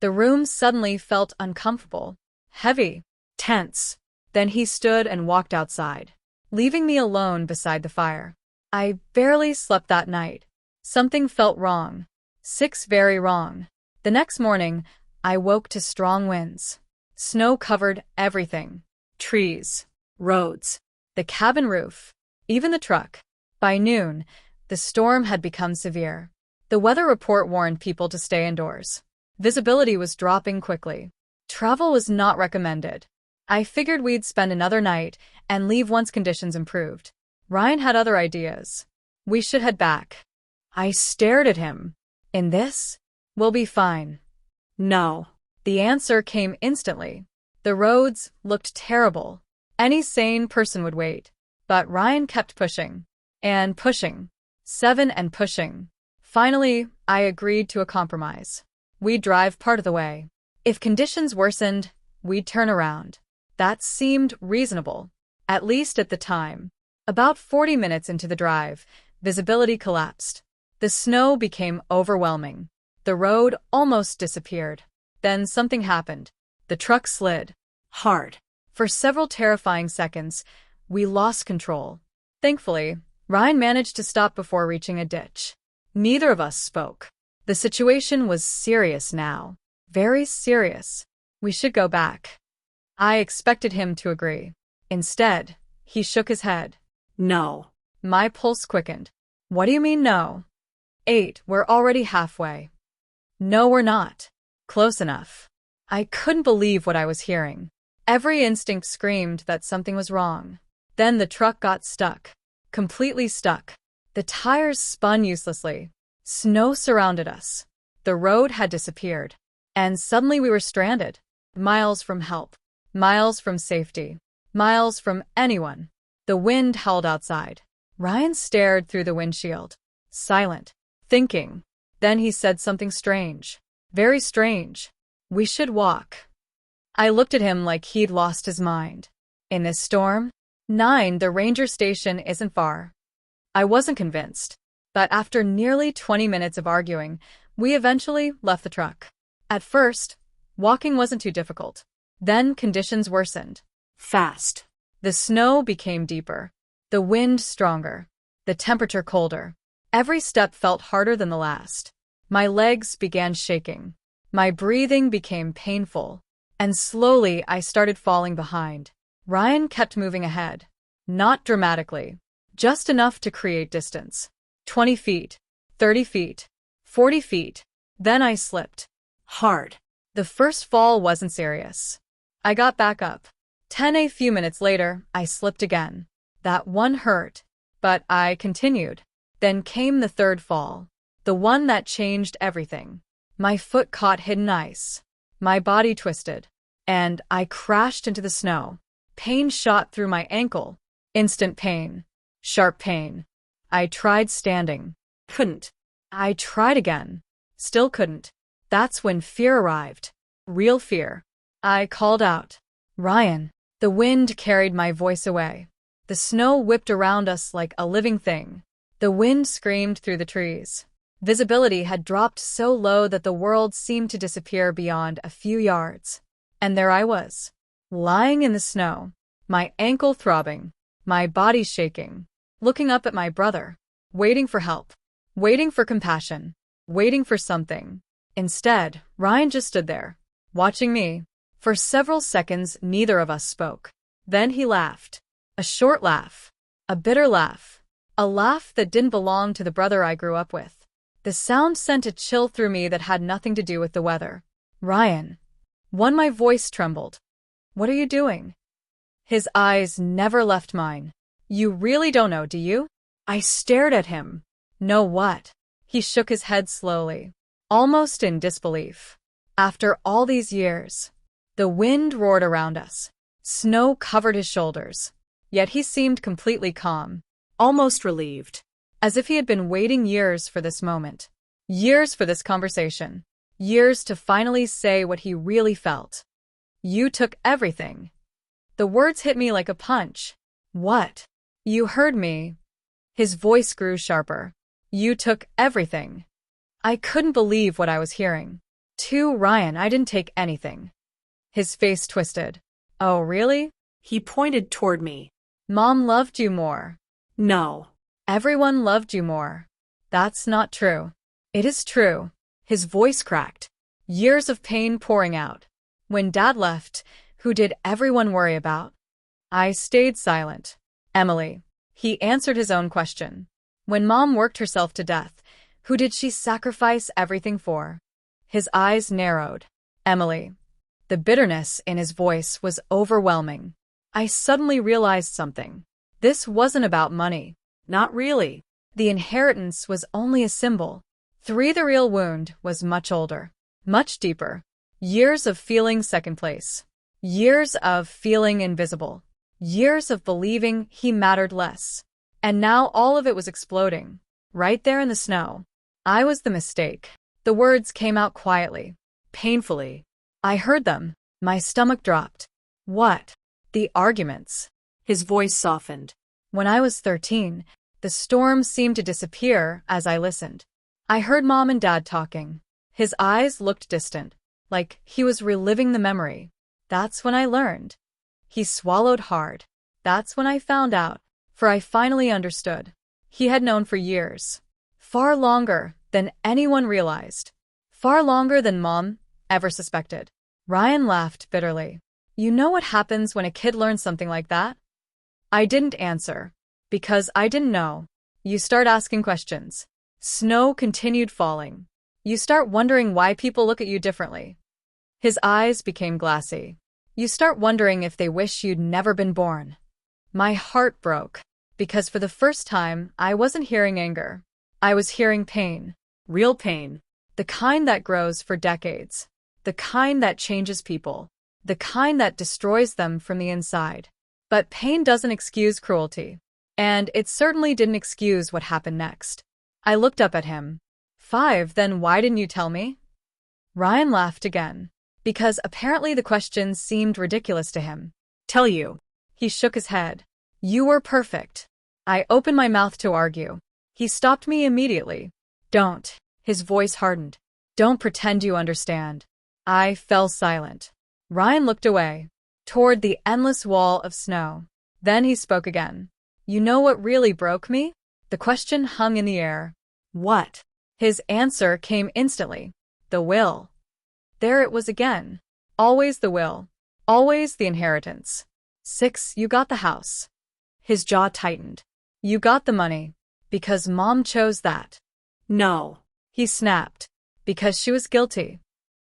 The room suddenly felt uncomfortable, heavy, tense. Then he stood and walked outside, leaving me alone beside the fire. I barely slept that night. Something felt wrong. Very wrong. The next morning, I woke to strong winds. Snow covered everything. Trees, roads, the cabin roof, even the truck. By noon, the storm had become severe. The weather report warned people to stay indoors. Visibility was dropping quickly. Travel was not recommended. I figured we'd spend another night and leave once conditions improved. Ryan had other ideas. We should head back. I stared at him. In this? We'll be fine. No. The answer came instantly. The roads looked terrible. Any sane person would wait. But Ryan kept pushing. And pushing. 7 and pushing. Finally, I agreed to a compromise. We'd drive part of the way. If conditions worsened, we'd turn around. That seemed reasonable, at least at the time. About 40 minutes into the drive, visibility collapsed. The snow became overwhelming. The road almost disappeared. Then something happened. The truck slid. Hard. For several terrifying seconds, we lost control. Thankfully, Ryan managed to stop before reaching a ditch. Neither of us spoke. The situation was serious now. Very serious. We should go back. I expected him to agree. Instead, he shook his head. No. My pulse quickened. What do you mean no? 8, we're already halfway. No, we're not. Close enough. I couldn't believe what I was hearing. Every instinct screamed that something was wrong. Then the truck got stuck. Completely stuck. The tires spun uselessly. Snow surrounded us. The road had disappeared. And suddenly we were stranded. Miles from help. Miles from safety. Miles from anyone. The wind howled outside. Ryan stared through the windshield. Silent. Thinking. Then he said something strange. Very strange. We should walk. I looked at him like he'd lost his mind. In this storm? 9, the ranger station isn't far. I wasn't convinced. But after nearly 20 minutes of arguing, we eventually left the truck. At first, walking wasn't too difficult. Then conditions worsened. Fast. The snow became deeper. The wind stronger. The temperature colder. Every step felt harder than the last. My legs began shaking. My breathing became painful. And slowly I started falling behind. Ryan kept moving ahead. Not dramatically. Just enough to create distance. 20 feet. 30 feet. 40 feet. Then I slipped. Hard. The first fall wasn't serious. I got back up. A few minutes later, I slipped again. That one hurt. But I continued. Then came the third fall. The one that changed everything. My foot caught hidden ice. My body twisted. And I crashed into the snow. Pain shot through my ankle. Instant pain. Sharp pain. I tried standing. Couldn't. I tried again. Still couldn't. That's when fear arrived. Real fear. I called out. Ryan. The wind carried my voice away. The snow whipped around us like a living thing. The wind screamed through the trees. Visibility had dropped so low that the world seemed to disappear beyond a few yards. And there I was, lying in the snow, my ankle throbbing, my body shaking, looking up at my brother, waiting for help, waiting for compassion, waiting for something. Instead, Ryan just stood there, watching me. For several seconds, neither of us spoke. Then he laughed. A short laugh. A bitter laugh. A laugh that didn't belong to the brother I grew up with. The sound sent a chill through me that had nothing to do with the weather. Ryan. My voice trembled. What are you doing? His eyes never left mine. You really don't know, do you? I stared at him. Know what? He shook his head slowly, almost in disbelief. After all these years. The wind roared around us. Snow covered his shoulders. Yet he seemed completely calm. Almost relieved. As if he had been waiting years for this moment. Years for this conversation. Years to finally say what he really felt. You took everything. The words hit me like a punch. What? You heard me. His voice grew sharper. You took everything. I couldn't believe what I was hearing. To Ryan, I didn't take anything. His face twisted. Oh, really? He pointed toward me. Mom loved you more. No. Everyone loved you more. That's not true. It is true. His voice cracked. Years of pain pouring out. When Dad left, who did everyone worry about? I stayed silent. Emily. He answered his own question. When Mom worked herself to death, who did she sacrifice everything for? His eyes narrowed. Emily. The bitterness in his voice was overwhelming. I suddenly realized something. This wasn't about money. Not really. The inheritance was only a symbol. The real wound was much older, much deeper. Years of feeling second place. Years of feeling invisible. Years of believing he mattered less. And now all of it was exploding. Right there in the snow. I was the mistake. The words came out quietly, painfully. I heard them. My stomach dropped. What? The arguments. His voice softened. When I was 13, the storm seemed to disappear as I listened. I heard Mom and Dad talking. His eyes looked distant, like he was reliving the memory. That's when I learned. He swallowed hard. That's when I found out, for I finally understood. He had known for years. Far longer than anyone realized. Far longer than Mom ever suspected. Ryan laughed bitterly. You know what happens when a kid learns something like that? I didn't answer. Because I didn't know. You start asking questions. Snow continued falling. You start wondering why people look at you differently. His eyes became glassy. You start wondering if they wish you'd never been born. My heart broke. Because for the first time, I wasn't hearing anger. I was hearing pain. Real pain. The kind that grows for decades. The kind that changes people. The kind that destroys them from the inside. But pain doesn't excuse cruelty. And it certainly didn't excuse what happened next. I looked up at him. 5, then why didn't you tell me? Ryan laughed again. Because apparently the question seemed ridiculous to him. Tell you. He shook his head. You were perfect. I opened my mouth to argue. He stopped me immediately. Don't. His voice hardened. Don't pretend you understand. I fell silent. Ryan looked away, toward the endless wall of snow. Then he spoke again. You know what really broke me? The question hung in the air. What? His answer came instantly. The will. There it was again. Always the will. Always the inheritance. 6, you got the house. His jaw tightened. You got the money. Because Mom chose that. No. He snapped. Because she was guilty.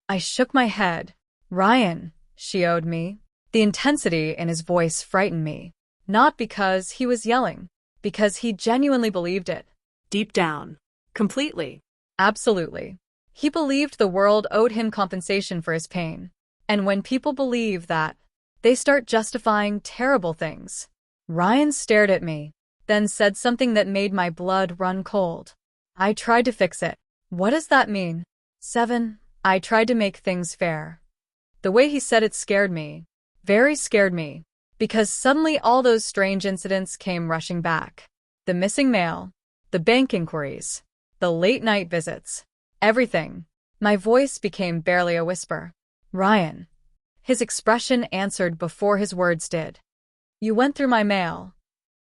I shook my head. Ryan, she owed me. The intensity in his voice frightened me. Not because he was yelling. Because he genuinely believed it. Deep down. Completely. Absolutely. He believed the world owed him compensation for his pain. And when people believe that, they start justifying terrible things. Ryan stared at me, then said something that made my blood run cold. I tried to fix it. What does that mean? 7, I tried to make things fair. The way he said it scared me. Very scared me. Because suddenly all those strange incidents came rushing back. The missing mail. The bank inquiries. The late-night visits. Everything. My voice became barely a whisper. Ryan. His expression answered before his words did. You went through my mail.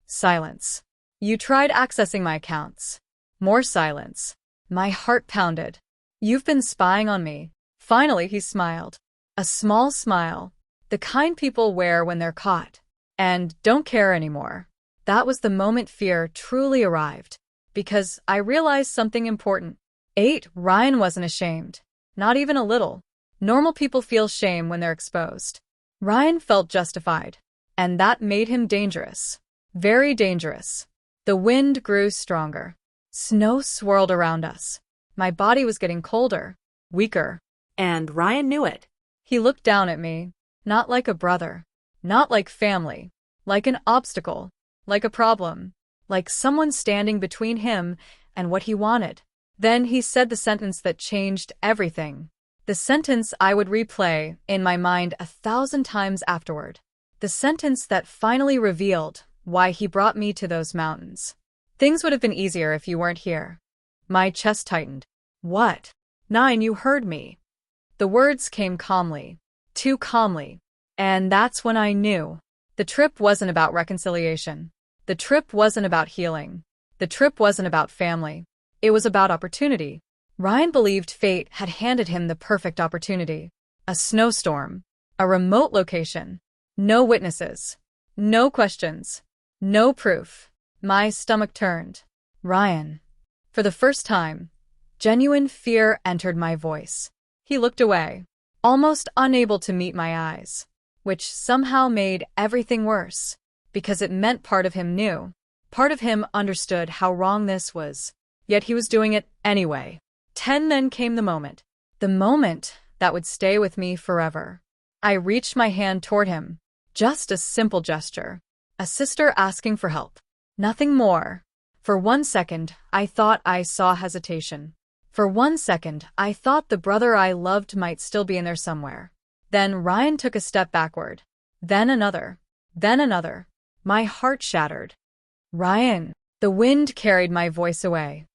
Silence. You tried accessing my accounts. More silence. My heart pounded. You've been spying on me. Finally, he smiled. A small smile. The kind people wear when they're caught. And don't care anymore. That was the moment fear truly arrived. Because I realized something important. 8, Ryan wasn't ashamed. Not even a little. Normal people feel shame when they're exposed. Ryan felt justified. And that made him dangerous. Very dangerous. The wind grew stronger. Snow swirled around us. My body was getting colder, weaker. And Ryan knew it. He looked down at me. Not like a brother. Not like family. Like an obstacle. Like a problem. Like someone standing between him and what he wanted. Then he said the sentence that changed everything. The sentence I would replay in my mind 1,000 times afterward. The sentence that finally revealed why he brought me to those mountains. Things would have been easier if you weren't here. My chest tightened. What? Nine, you heard me. The words came calmly, too calmly. And that's when I knew. The trip wasn't about reconciliation. The trip wasn't about healing. The trip wasn't about family. It was about opportunity. Ryan believed fate had handed him the perfect opportunity. A snowstorm. A remote location. No witnesses. No questions. No proof. My stomach turned. Ryan. For the first time, genuine fear entered my voice. He looked away, almost unable to meet my eyes, which somehow made everything worse, because it meant part of him knew. Part of him understood how wrong this was, yet he was doing it anyway. Then came the moment that would stay with me forever. I reached my hand toward him, just a simple gesture, a sister asking for help. Nothing more. For 1 second, I thought I saw hesitation. For 1 second, I thought the brother I loved might still be in there somewhere. Then Ryan took a step backward. Then another. Then another. My heart shattered. Ryan. The wind carried my voice away.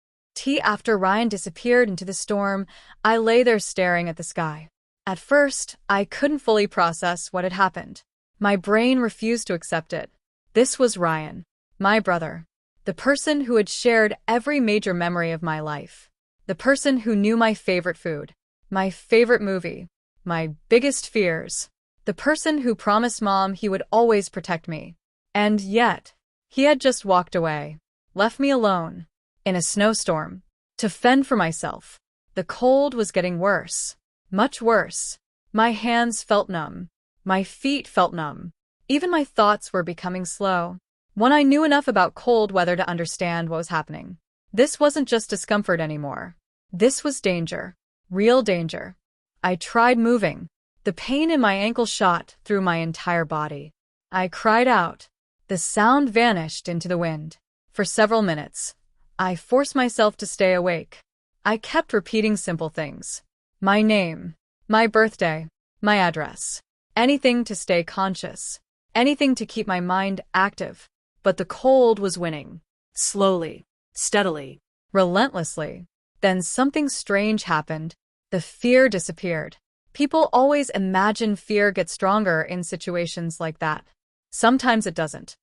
After Ryan disappeared into the storm, I lay there staring at the sky. At first, I couldn't fully process what had happened. My brain refused to accept it. This was Ryan, my brother, the person who had shared every major memory of my life, the person who knew my favorite food, my favorite movie, my biggest fears, the person who promised Mom he would always protect me. And yet, he had just walked away, left me alone, in a snowstorm, to fend for myself. The cold was getting worse, much worse. My hands felt numb. My feet felt numb. Even my thoughts were becoming slow. When I knew enough about cold weather to understand what was happening, this wasn't just discomfort anymore. This was danger. Real danger. I tried moving. The pain in my ankle shot through my entire body. I cried out. The sound vanished into the wind. For several minutes, I forced myself to stay awake. I kept repeating simple things. My name, my birthday, my address. Anything to stay conscious. Anything to keep my mind active. But the cold was winning. Slowly, steadily, relentlessly. Then something strange happened. The fear disappeared. People always imagine fear gets stronger in situations like that. Sometimes it doesn't.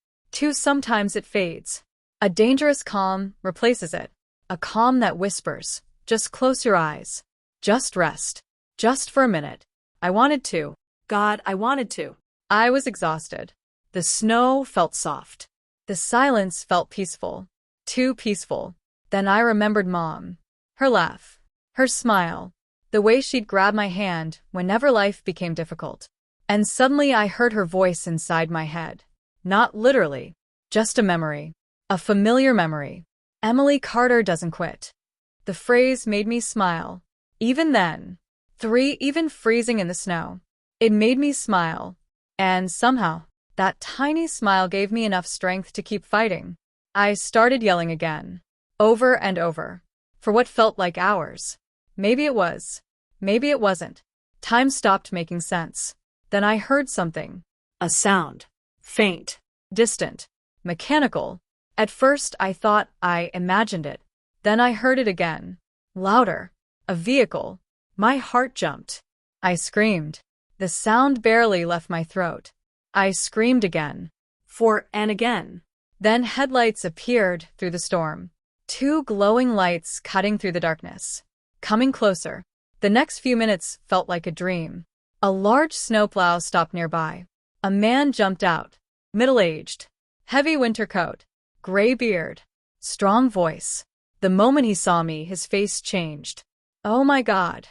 Sometimes it fades. A dangerous calm replaces it. A calm that whispers, just close your eyes. Just rest. Just for a minute. I wanted to. God, I wanted to. I was exhausted. The snow felt soft. The silence felt peaceful. Too peaceful. Then I remembered Mom. Her laugh. Her smile. The way she'd grab my hand whenever life became difficult. And suddenly I heard her voice inside my head. Not literally. Just a memory. A familiar memory. Emily Carter doesn't quit. The phrase made me smile. Even then. Even freezing in the snow. It made me smile. And somehow, that tiny smile gave me enough strength to keep fighting. I started yelling again. Over and over. For what felt like hours. Maybe it was. Maybe it wasn't. Time stopped making sense. Then I heard something. A sound. Faint. Distant. Mechanical. At first I thought I imagined it. Then I heard it again. Louder. A vehicle. My heart jumped. I screamed. The sound barely left my throat. I screamed again. And again. Then headlights appeared through the storm. 2 glowing lights cutting through the darkness. Coming closer. The next few minutes felt like a dream. A large snowplow stopped nearby. A man jumped out. Middle-aged. Heavy winter coat. Gray beard. Strong voice. The moment he saw me, his face changed. Oh my God.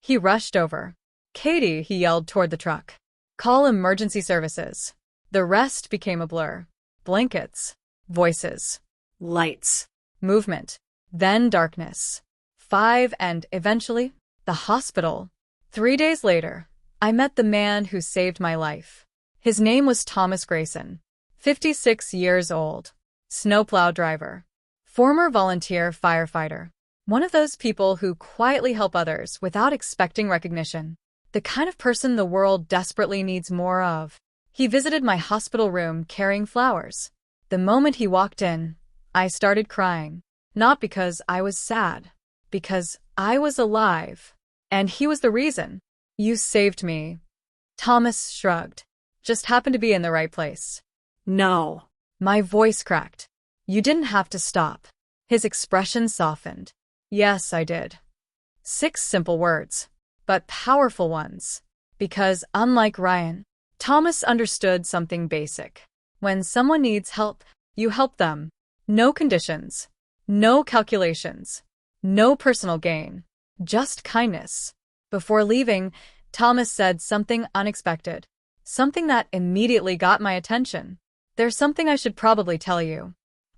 He rushed over. Katie, he yelled toward the truck. Call emergency services. The rest became a blur. Blankets. Voices. Lights. Movement. Then darkness. 5 and, eventually, the hospital. 3 days later, I met the man who saved my life. His name was Thomas Grayson. 56 years old. Snowplow driver. Former volunteer firefighter. One of those people who quietly help others without expecting recognition. The kind of person the world desperately needs more of. He visited my hospital room carrying flowers. The moment he walked in, I started crying. Not because I was sad. Because I was alive. And he was the reason. You saved me. Thomas shrugged. Just happened to be in the right place. No. My voice cracked. You didn't have to stop. His expression softened. Yes, I did. 6 simple words, but powerful ones. Because, unlike Ryan, Thomas understood something basic. When someone needs help, you help them. No conditions. No calculations. No personal gain. Just kindness. Before leaving, Thomas said something unexpected. Something that immediately got my attention. There's something I should probably tell you.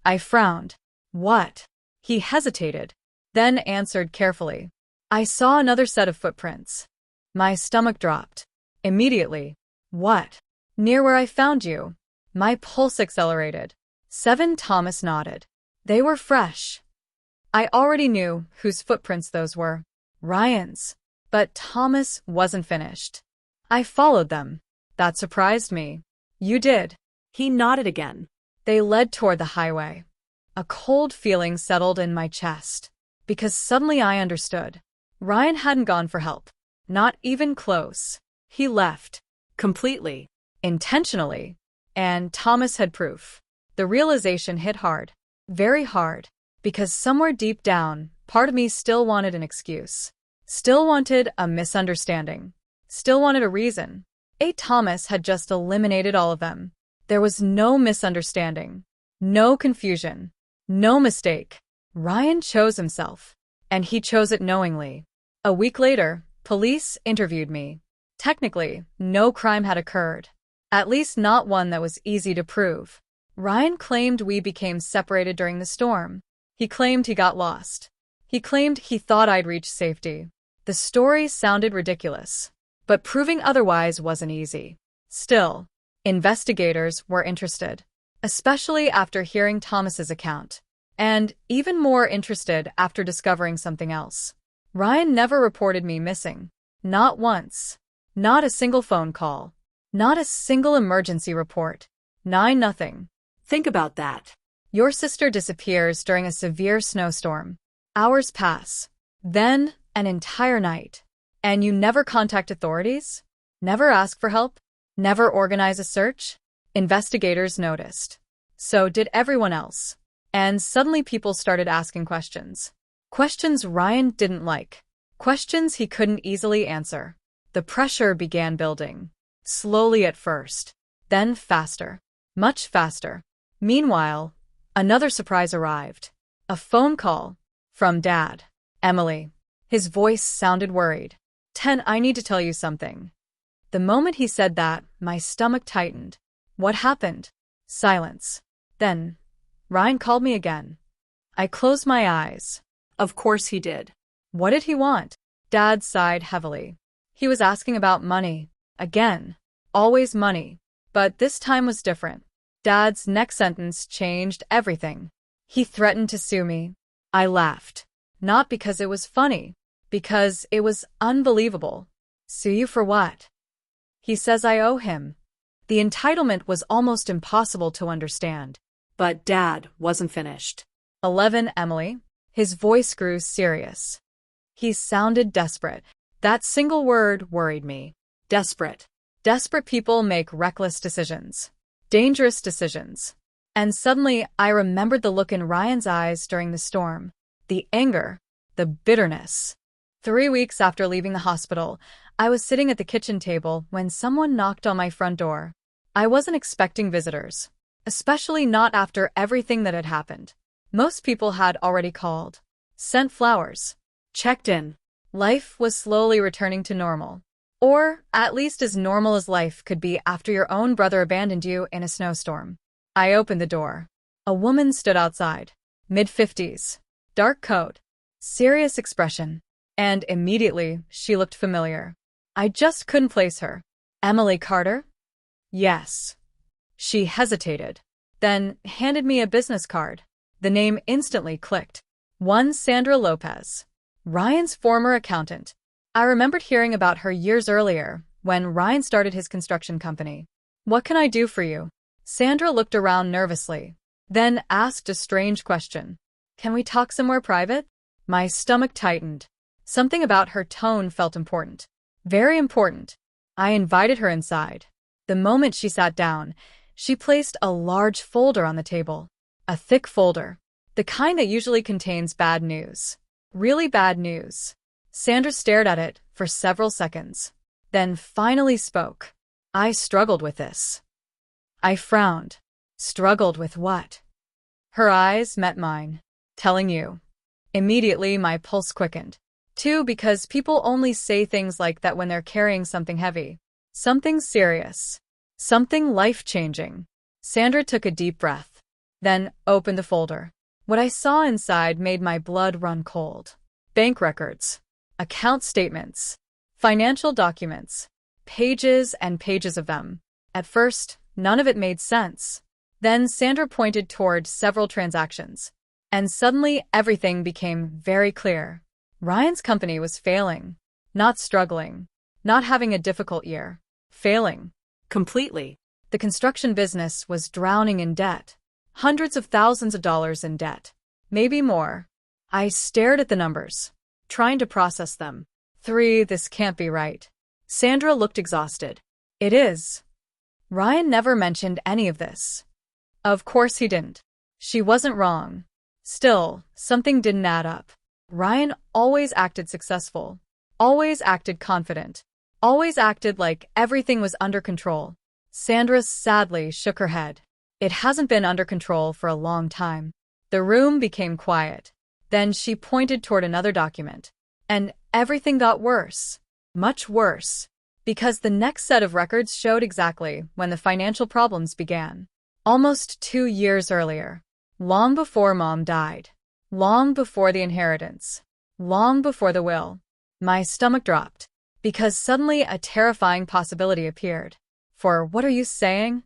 I frowned. What? He hesitated, then answered carefully. I saw another set of footprints. My stomach dropped. Immediately. What? Near where I found you. My pulse accelerated. 7. Thomas nodded. They were fresh. I already knew whose footprints those were. Ryan's. But Thomas wasn't finished. I followed them. That surprised me. You did. He nodded again. They led toward the highway. A cold feeling settled in my chest. Because suddenly I understood. Ryan hadn't gone for help. Not even close. He left. Completely. Intentionally. And Thomas had proof. The realization hit hard. Very hard. Because somewhere deep down, part of me still wanted an excuse. Still wanted a misunderstanding. Still wanted a reason. Thomas had just eliminated all of them. There was no misunderstanding. No confusion. No mistake. Ryan chose himself. And he chose it knowingly. A week later, police interviewed me. Technically, no crime had occurred. At least not one that was easy to prove. Ryan claimed we became separated during the storm. He claimed he got lost. He claimed he thought I'd reach safety. The story sounded ridiculous. But proving otherwise wasn't easy. Still, investigators were interested. Especially after hearing Thomas's account. And even more interested after discovering something else. Ryan never reported me missing. Not once. Not a single phone call. Not a single emergency report. Nothing. Think about that. Your sister disappears during a severe snowstorm. Hours pass. Then, an entire night. And you never contact authorities? Never ask for help? Never organize a search? Investigators noticed. So did everyone else. And suddenly people started asking questions. Questions Ryan didn't like. Questions he couldn't easily answer. The pressure began building. Slowly at first. Then faster. Much faster. Meanwhile, another surprise arrived. A phone call. From Dad. Emily. His voice sounded worried. 10, I need to tell you something. The moment he said that, my stomach tightened. What happened? Silence. Then, Ryan called me again. I closed my eyes. Of course he did. What did he want? Dad sighed heavily. He was asking about money. Again. Always money. But this time was different. Dad's next sentence changed everything. He threatened to sue me. I laughed. Not because it was funny. Because it was unbelievable. Sue you for what? He says I owe him. The entitlement was almost impossible to understand. But Dad wasn't finished. 11, Emily. His voice grew serious. He sounded desperate. That single word worried me. Desperate. Desperate people make reckless decisions. Dangerous decisions. And suddenly, I remembered the look in Ryan's eyes during the storm. The anger. The bitterness. 3 weeks after leaving the hospital, I was sitting at the kitchen table when someone knocked on my front door. I wasn't expecting visitors. Especially not after everything that had happened. Most people had already called. Sent flowers. Checked in. Life was slowly returning to normal. Or, at least as normal as life could be after your own brother abandoned you in a snowstorm. I opened the door. A woman stood outside. Mid-50s. Dark coat. Serious expression. And immediately, she looked familiar. I just couldn't place her. Emily Carter? Yes. She hesitated. Then handed me a business card. The name instantly clicked. One Sandra Lopez. Ryan's former accountant. I remembered hearing about her years earlier, when Ryan started his construction company. What can I do for you? Sandra looked around nervously, then asked a strange question. Can we talk somewhere private? My stomach tightened. Something about her tone felt important. Very important. I invited her inside. The moment she sat down, she placed a large folder on the table. A thick folder. The kind that usually contains bad news. Really bad news. Sandra stared at it for several seconds, then finally spoke. I struggled with this. I frowned. Struggled with what? Her eyes met mine. Telling you. Immediately, my pulse quickened. Two, because people only say things like that when they're carrying something heavy. Something serious. Something life-changing. Sandra took a deep breath, then opened the folder. What I saw inside made my blood run cold. Bank records. Account statements. Financial documents. Pages and pages of them. At first, none of it made sense. Then Sandra pointed toward several transactions. And suddenly everything became very clear. Ryan's company was failing. Not struggling. Not having a difficult year. Failing. Completely. The construction business was drowning in debt. Hundreds of thousands of dollars in debt. Maybe more. I stared at the numbers, trying to process them. 3, this can't be right. Sandra looked exhausted. It is. Ryan never mentioned any of this. Of course he didn't. She wasn't wrong. Still, something didn't add up. Ryan always acted successful. Always acted confident. Always acted like everything was under control. Sandra sadly shook her head. It hasn't been under control for a long time. The room became quiet. Then she pointed toward another document. And everything got worse. Much worse. Because the next set of records showed exactly when the financial problems began. Almost 2 years earlier. Long before Mom died. Long before the inheritance. Long before the will. My stomach dropped. Because suddenly a terrifying possibility appeared. For what are you saying?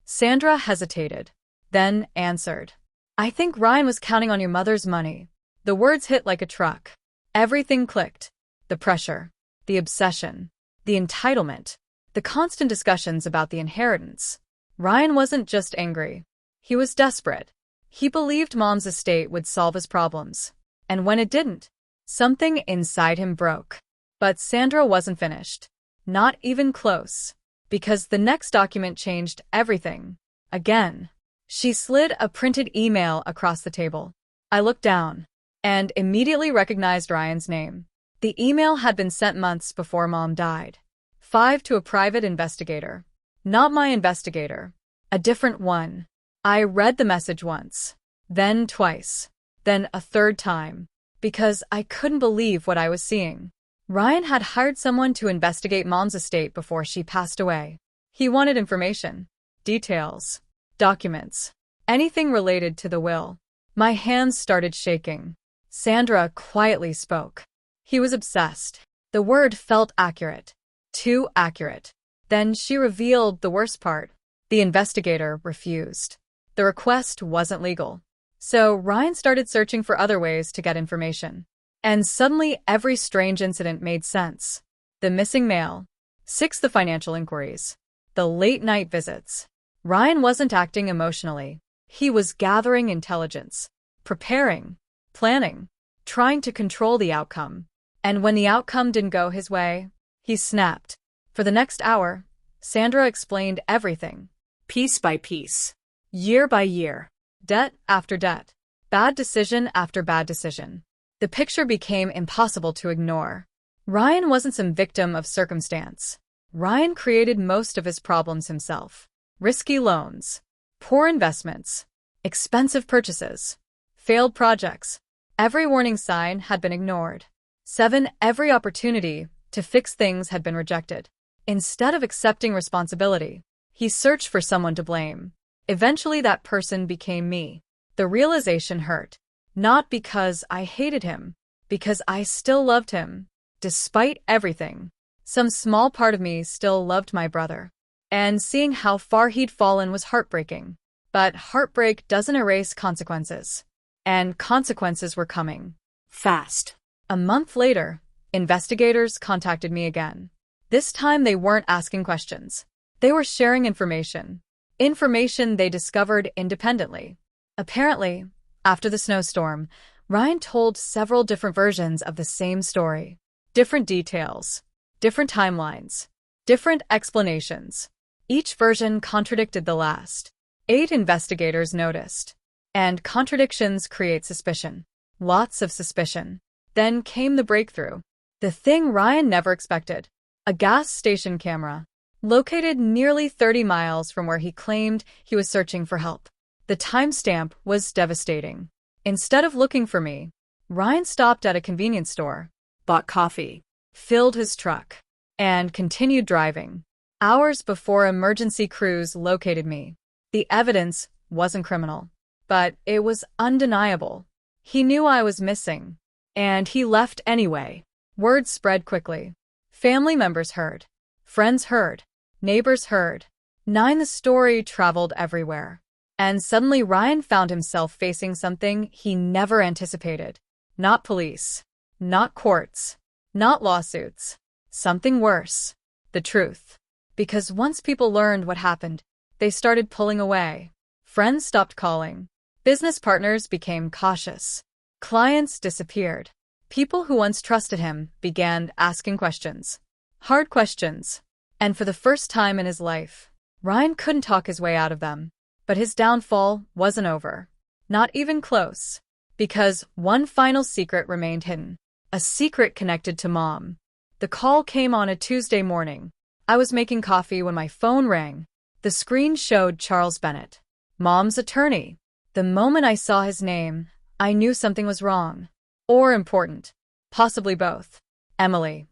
Sandra hesitated. Then answered. I think Ryan was counting on your mother's money. The words hit like a truck. Everything clicked. The pressure. The obsession. The entitlement. The constant discussions about the inheritance. Ryan wasn't just angry. He was desperate. He believed Mom's estate would solve his problems. And when it didn't, something inside him broke. But Sandra wasn't finished. Not even close. Because the next document changed everything. Again. She slid a printed email across the table. I looked down and immediately recognized Ryan's name. The email had been sent months before Mom died. 5 to a private investigator. Not my investigator. A different one. I read the message once. Then twice. Then a third time. Because I couldn't believe what I was seeing. Ryan had hired someone to investigate Mom's estate before she passed away. He wanted information. Details. Documents. Anything related to the will. My hands started shaking. Sandra quietly spoke. He was obsessed. The word felt accurate. Too accurate. Then she revealed the worst part. The investigator refused. The request wasn't legal. So Ryan started searching for other ways to get information. And suddenly every strange incident made sense. The missing mail. 6, the financial inquiries. The late-night visits. Ryan wasn't acting emotionally. He was gathering intelligence. Preparing. Planning. Trying to control the outcome. And when the outcome didn't go his way, he snapped. For the next hour, Sandra explained everything. Piece by piece. Year by year. Debt after debt. Bad decision after bad decision. The picture became impossible to ignore. Ryan wasn't some victim of circumstance. Ryan created most of his problems himself. Risky loans. Poor investments. Expensive purchases. Failed projects. Every warning sign had been ignored. 7, every opportunity to fix things had been rejected. Instead of accepting responsibility, he searched for someone to blame. Eventually that person became me. The realization hurt. Not because I hated him, because I still loved him. Despite everything, some small part of me still loved my brother. And seeing how far he'd fallen was heartbreaking. But heartbreak doesn't erase consequences. And consequences were coming. Fast. A month later, investigators contacted me again. This time they weren't asking questions. They were sharing information. Information they discovered independently. Apparently, after the snowstorm, Ryan told several different versions of the same story. Different details, different timelines, different explanations. Each version contradicted the last. 8 investigators noticed. And contradictions create suspicion. Lots of suspicion. Then came the breakthrough. The thing Ryan never expected. A gas station camera. Located nearly 30 miles from where he claimed he was searching for help. The timestamp was devastating. Instead of looking for me, Ryan stopped at a convenience store, Bought coffee. filled his truck, and continued driving. Hours before emergency crews located me. The evidence wasn't criminal, but it was undeniable. He knew I was missing, and he left anyway. Word spread quickly. Family members heard. Friends heard. Neighbors heard. The story traveled everywhere. And suddenly Ryan found himself facing something he never anticipated. Not police. Not courts. Not lawsuits. Something worse. The truth. Because once people learned what happened, they started pulling away. Friends stopped calling. Business partners became cautious. Clients disappeared. People who once trusted him began asking questions. Hard questions. And for the first time in his life, Ryan couldn't talk his way out of them. But his downfall wasn't over. Not even close. Because one final secret remained hidden. A secret connected to Mom. The call came on a Tuesday morning. I was making coffee when my phone rang. The screen showed Charles Bennett, Mom's attorney. The moment I saw his name, I knew something was wrong. Or important. Possibly both. Emily.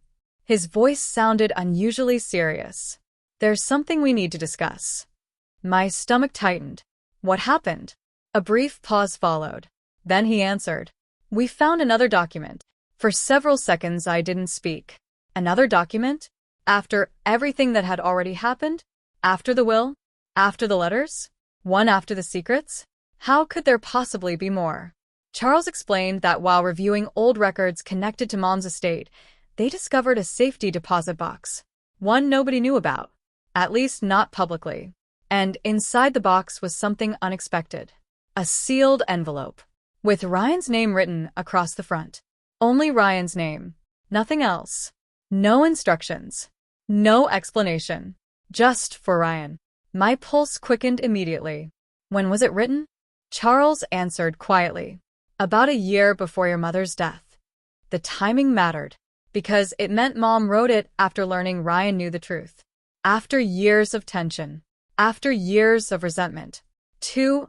His voice sounded unusually serious. There's something we need to discuss. My stomach tightened. What happened? A brief pause followed. Then he answered. We found another document. For several seconds I didn't speak. Another document? After everything that had already happened? After the will? After the letters? One after the secrets? How could there possibly be more? Charles explained that while reviewing old records connected to Mom's estate, they discovered a safety deposit box. One nobody knew about. At least not publicly. And inside the box was something unexpected. A sealed envelope. With Ryan's name written across the front. Only Ryan's name. Nothing else. No instructions. No explanation. Just for Ryan. My pulse quickened immediately. When was it written? Charles answered quietly. About a year before your mother's death. The timing mattered. Because it meant Mom wrote it after learning Ryan knew the truth. After years of tension. After years of resentment.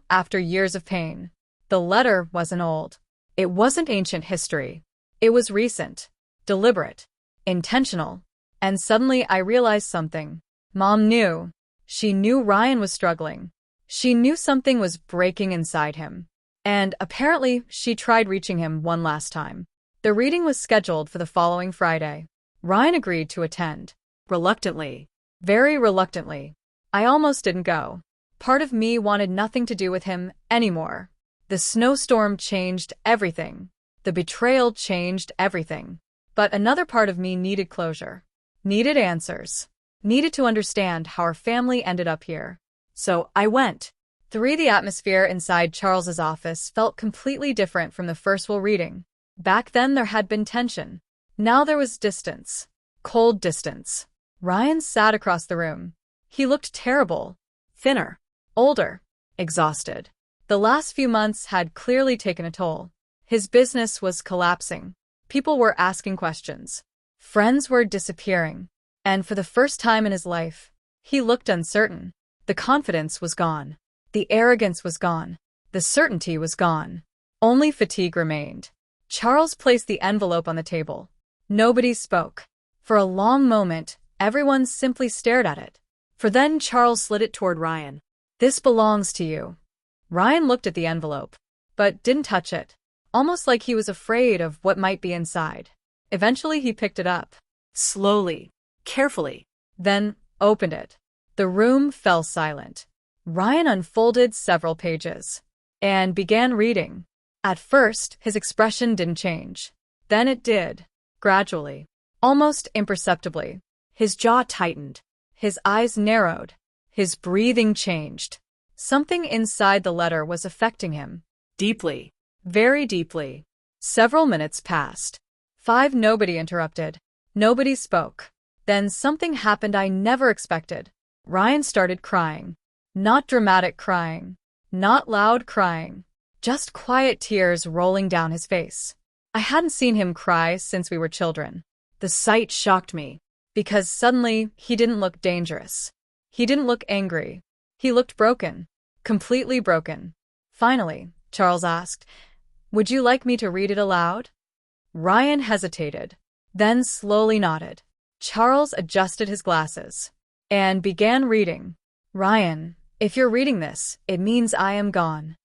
After years of pain. The letter wasn't old. It wasn't ancient history. It was recent. Deliberate. Intentional. And suddenly I realized something. Mom knew. She knew Ryan was struggling. She knew something was breaking inside him. And apparently she tried reaching him one last time. The reading was scheduled for the following Friday. Ryan agreed to attend. Reluctantly. Very reluctantly. I almost didn't go. Part of me wanted nothing to do with him anymore. The snowstorm changed everything. The betrayal changed everything. But another part of me needed closure. Needed answers. Needed to understand how our family ended up here. So I went. The atmosphere inside Charles's office felt completely different from the first will reading. Back then there had been tension. Now there was distance. Cold distance. Ryan sat across the room. He looked terrible. Thinner. Older. Exhausted. The last few months had clearly taken a toll. His business was collapsing. People were asking questions. Friends were disappearing. And for the first time in his life, he looked uncertain. The confidence was gone. The arrogance was gone. The certainty was gone. Only fatigue remained. Charles placed the envelope on the table. Nobody spoke. For a long moment, everyone simply stared at it. For then Charles slid it toward Ryan. This belongs to you. Ryan looked at the envelope, but didn't touch it, almost like he was afraid of what might be inside. Eventually he picked it up. Slowly. Carefully. Then opened it. The room fell silent. Ryan unfolded several pages and began reading. At first, his expression didn't change. Then it did. Gradually. Almost imperceptibly. His jaw tightened. His eyes narrowed. His breathing changed. Something inside the letter was affecting him. Deeply. Very deeply. Several minutes passed. 5. Nobody interrupted. Nobody spoke. Then something happened I never expected. Ryan started crying. Not dramatic crying. Not loud crying. Just quiet tears rolling down his face. I hadn't seen him cry since we were children. The sight shocked me, because suddenly he didn't look dangerous. He didn't look angry. He looked broken. Completely broken. Finally, Charles asked, "Would you like me to read it aloud?" Ryan hesitated, then slowly nodded. Charles adjusted his glasses and began reading. "Ryan, if you're reading this, it means I am gone.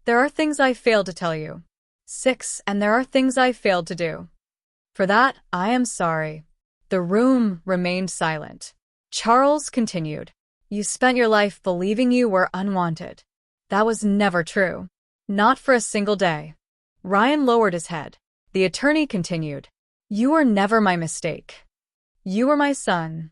There are things I failed to tell you. 6. And there are things I failed to do. For that, I am sorry." The room remained silent. Charles continued, "You spent your life believing you were unwanted. That was never true. Not for a single day." Ryan lowered his head. The attorney continued, "You were never my mistake. You were my son.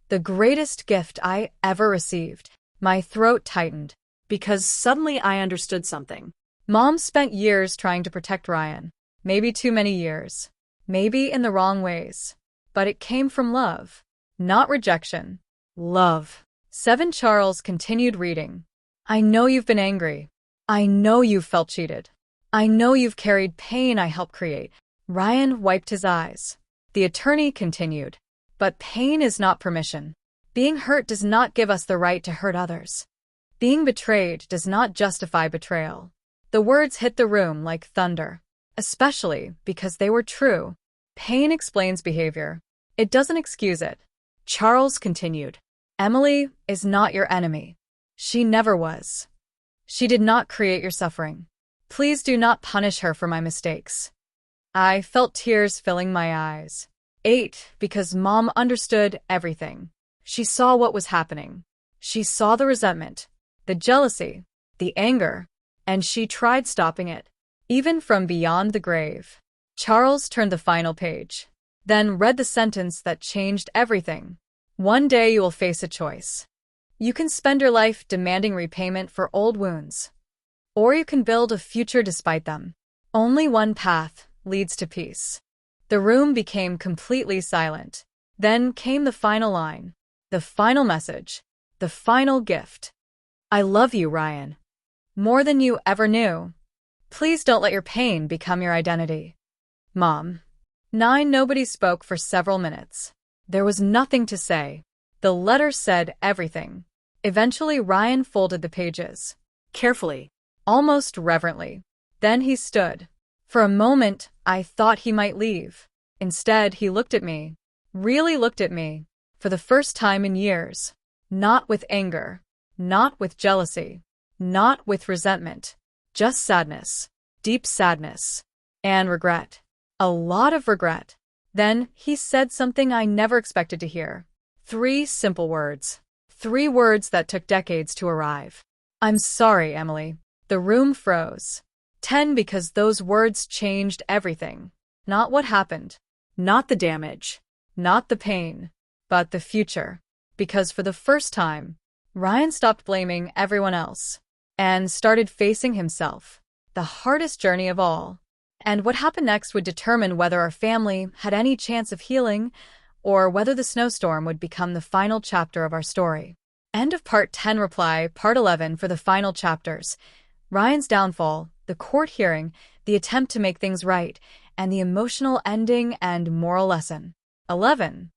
The greatest gift I ever received." My throat tightened, Because suddenly I understood something. Mom spent years trying to protect Ryan. Maybe too many years. Maybe in the wrong ways. But it came from love, not rejection. Love. 7. Charles continued reading. "I know you've been angry. I know you've felt cheated. I know you've carried pain I helped create." Ryan wiped his eyes. The attorney continued, "But pain is not permission. Being hurt does not give us the right to hurt others. Being betrayed does not justify betrayal." The words hit the room like thunder, especially because they were true. Pain explains behavior. It doesn't excuse it. Charles continued, "Emily is not your enemy. She never was. She did not create your suffering. Please do not punish her for my mistakes." I felt tears filling my eyes. 8. Because Mom understood everything. She saw what was happening. She saw the resentment, the jealousy, the anger, and she tried stopping it, even from beyond the grave. Charles turned the final page, then read the sentence that changed everything. "One day you will face a choice. You can spend your life demanding repayment for old wounds, or you can build a future despite them. Only one path leads to peace." The room became completely silent. Then came the final line, the final message, the final gift. "I love you, Ryan. More than you ever knew. Please don't let your pain become your identity." Mom. 9. Nobody spoke for several minutes. There was nothing to say. The letter said everything. Eventually, Ryan folded the pages. Carefully. Almost reverently. Then he stood. For a moment, I thought he might leave. Instead, he looked at me. Really looked at me. For the first time in years. Not with anger. Not with jealousy. Not with resentment. Just sadness. Deep sadness. And regret. A lot of regret. Then he said something I never expected to hear. 3 simple words. 3 words that took decades to arrive. "I'm sorry, Emily." The room froze. 10. Because those words changed everything. Not what happened. Not the damage. Not the pain. But the future. Because for the first time, Ryan stopped blaming everyone else and started facing himself. The hardest journey of all. And what happened next would determine whether our family had any chance of healing or whether the snowstorm would become the final chapter of our story. End of Part 10. Reply Part 11 for the final chapters. Ryan's downfall, the court hearing, the attempt to make things right, and the emotional ending and moral lesson. 11.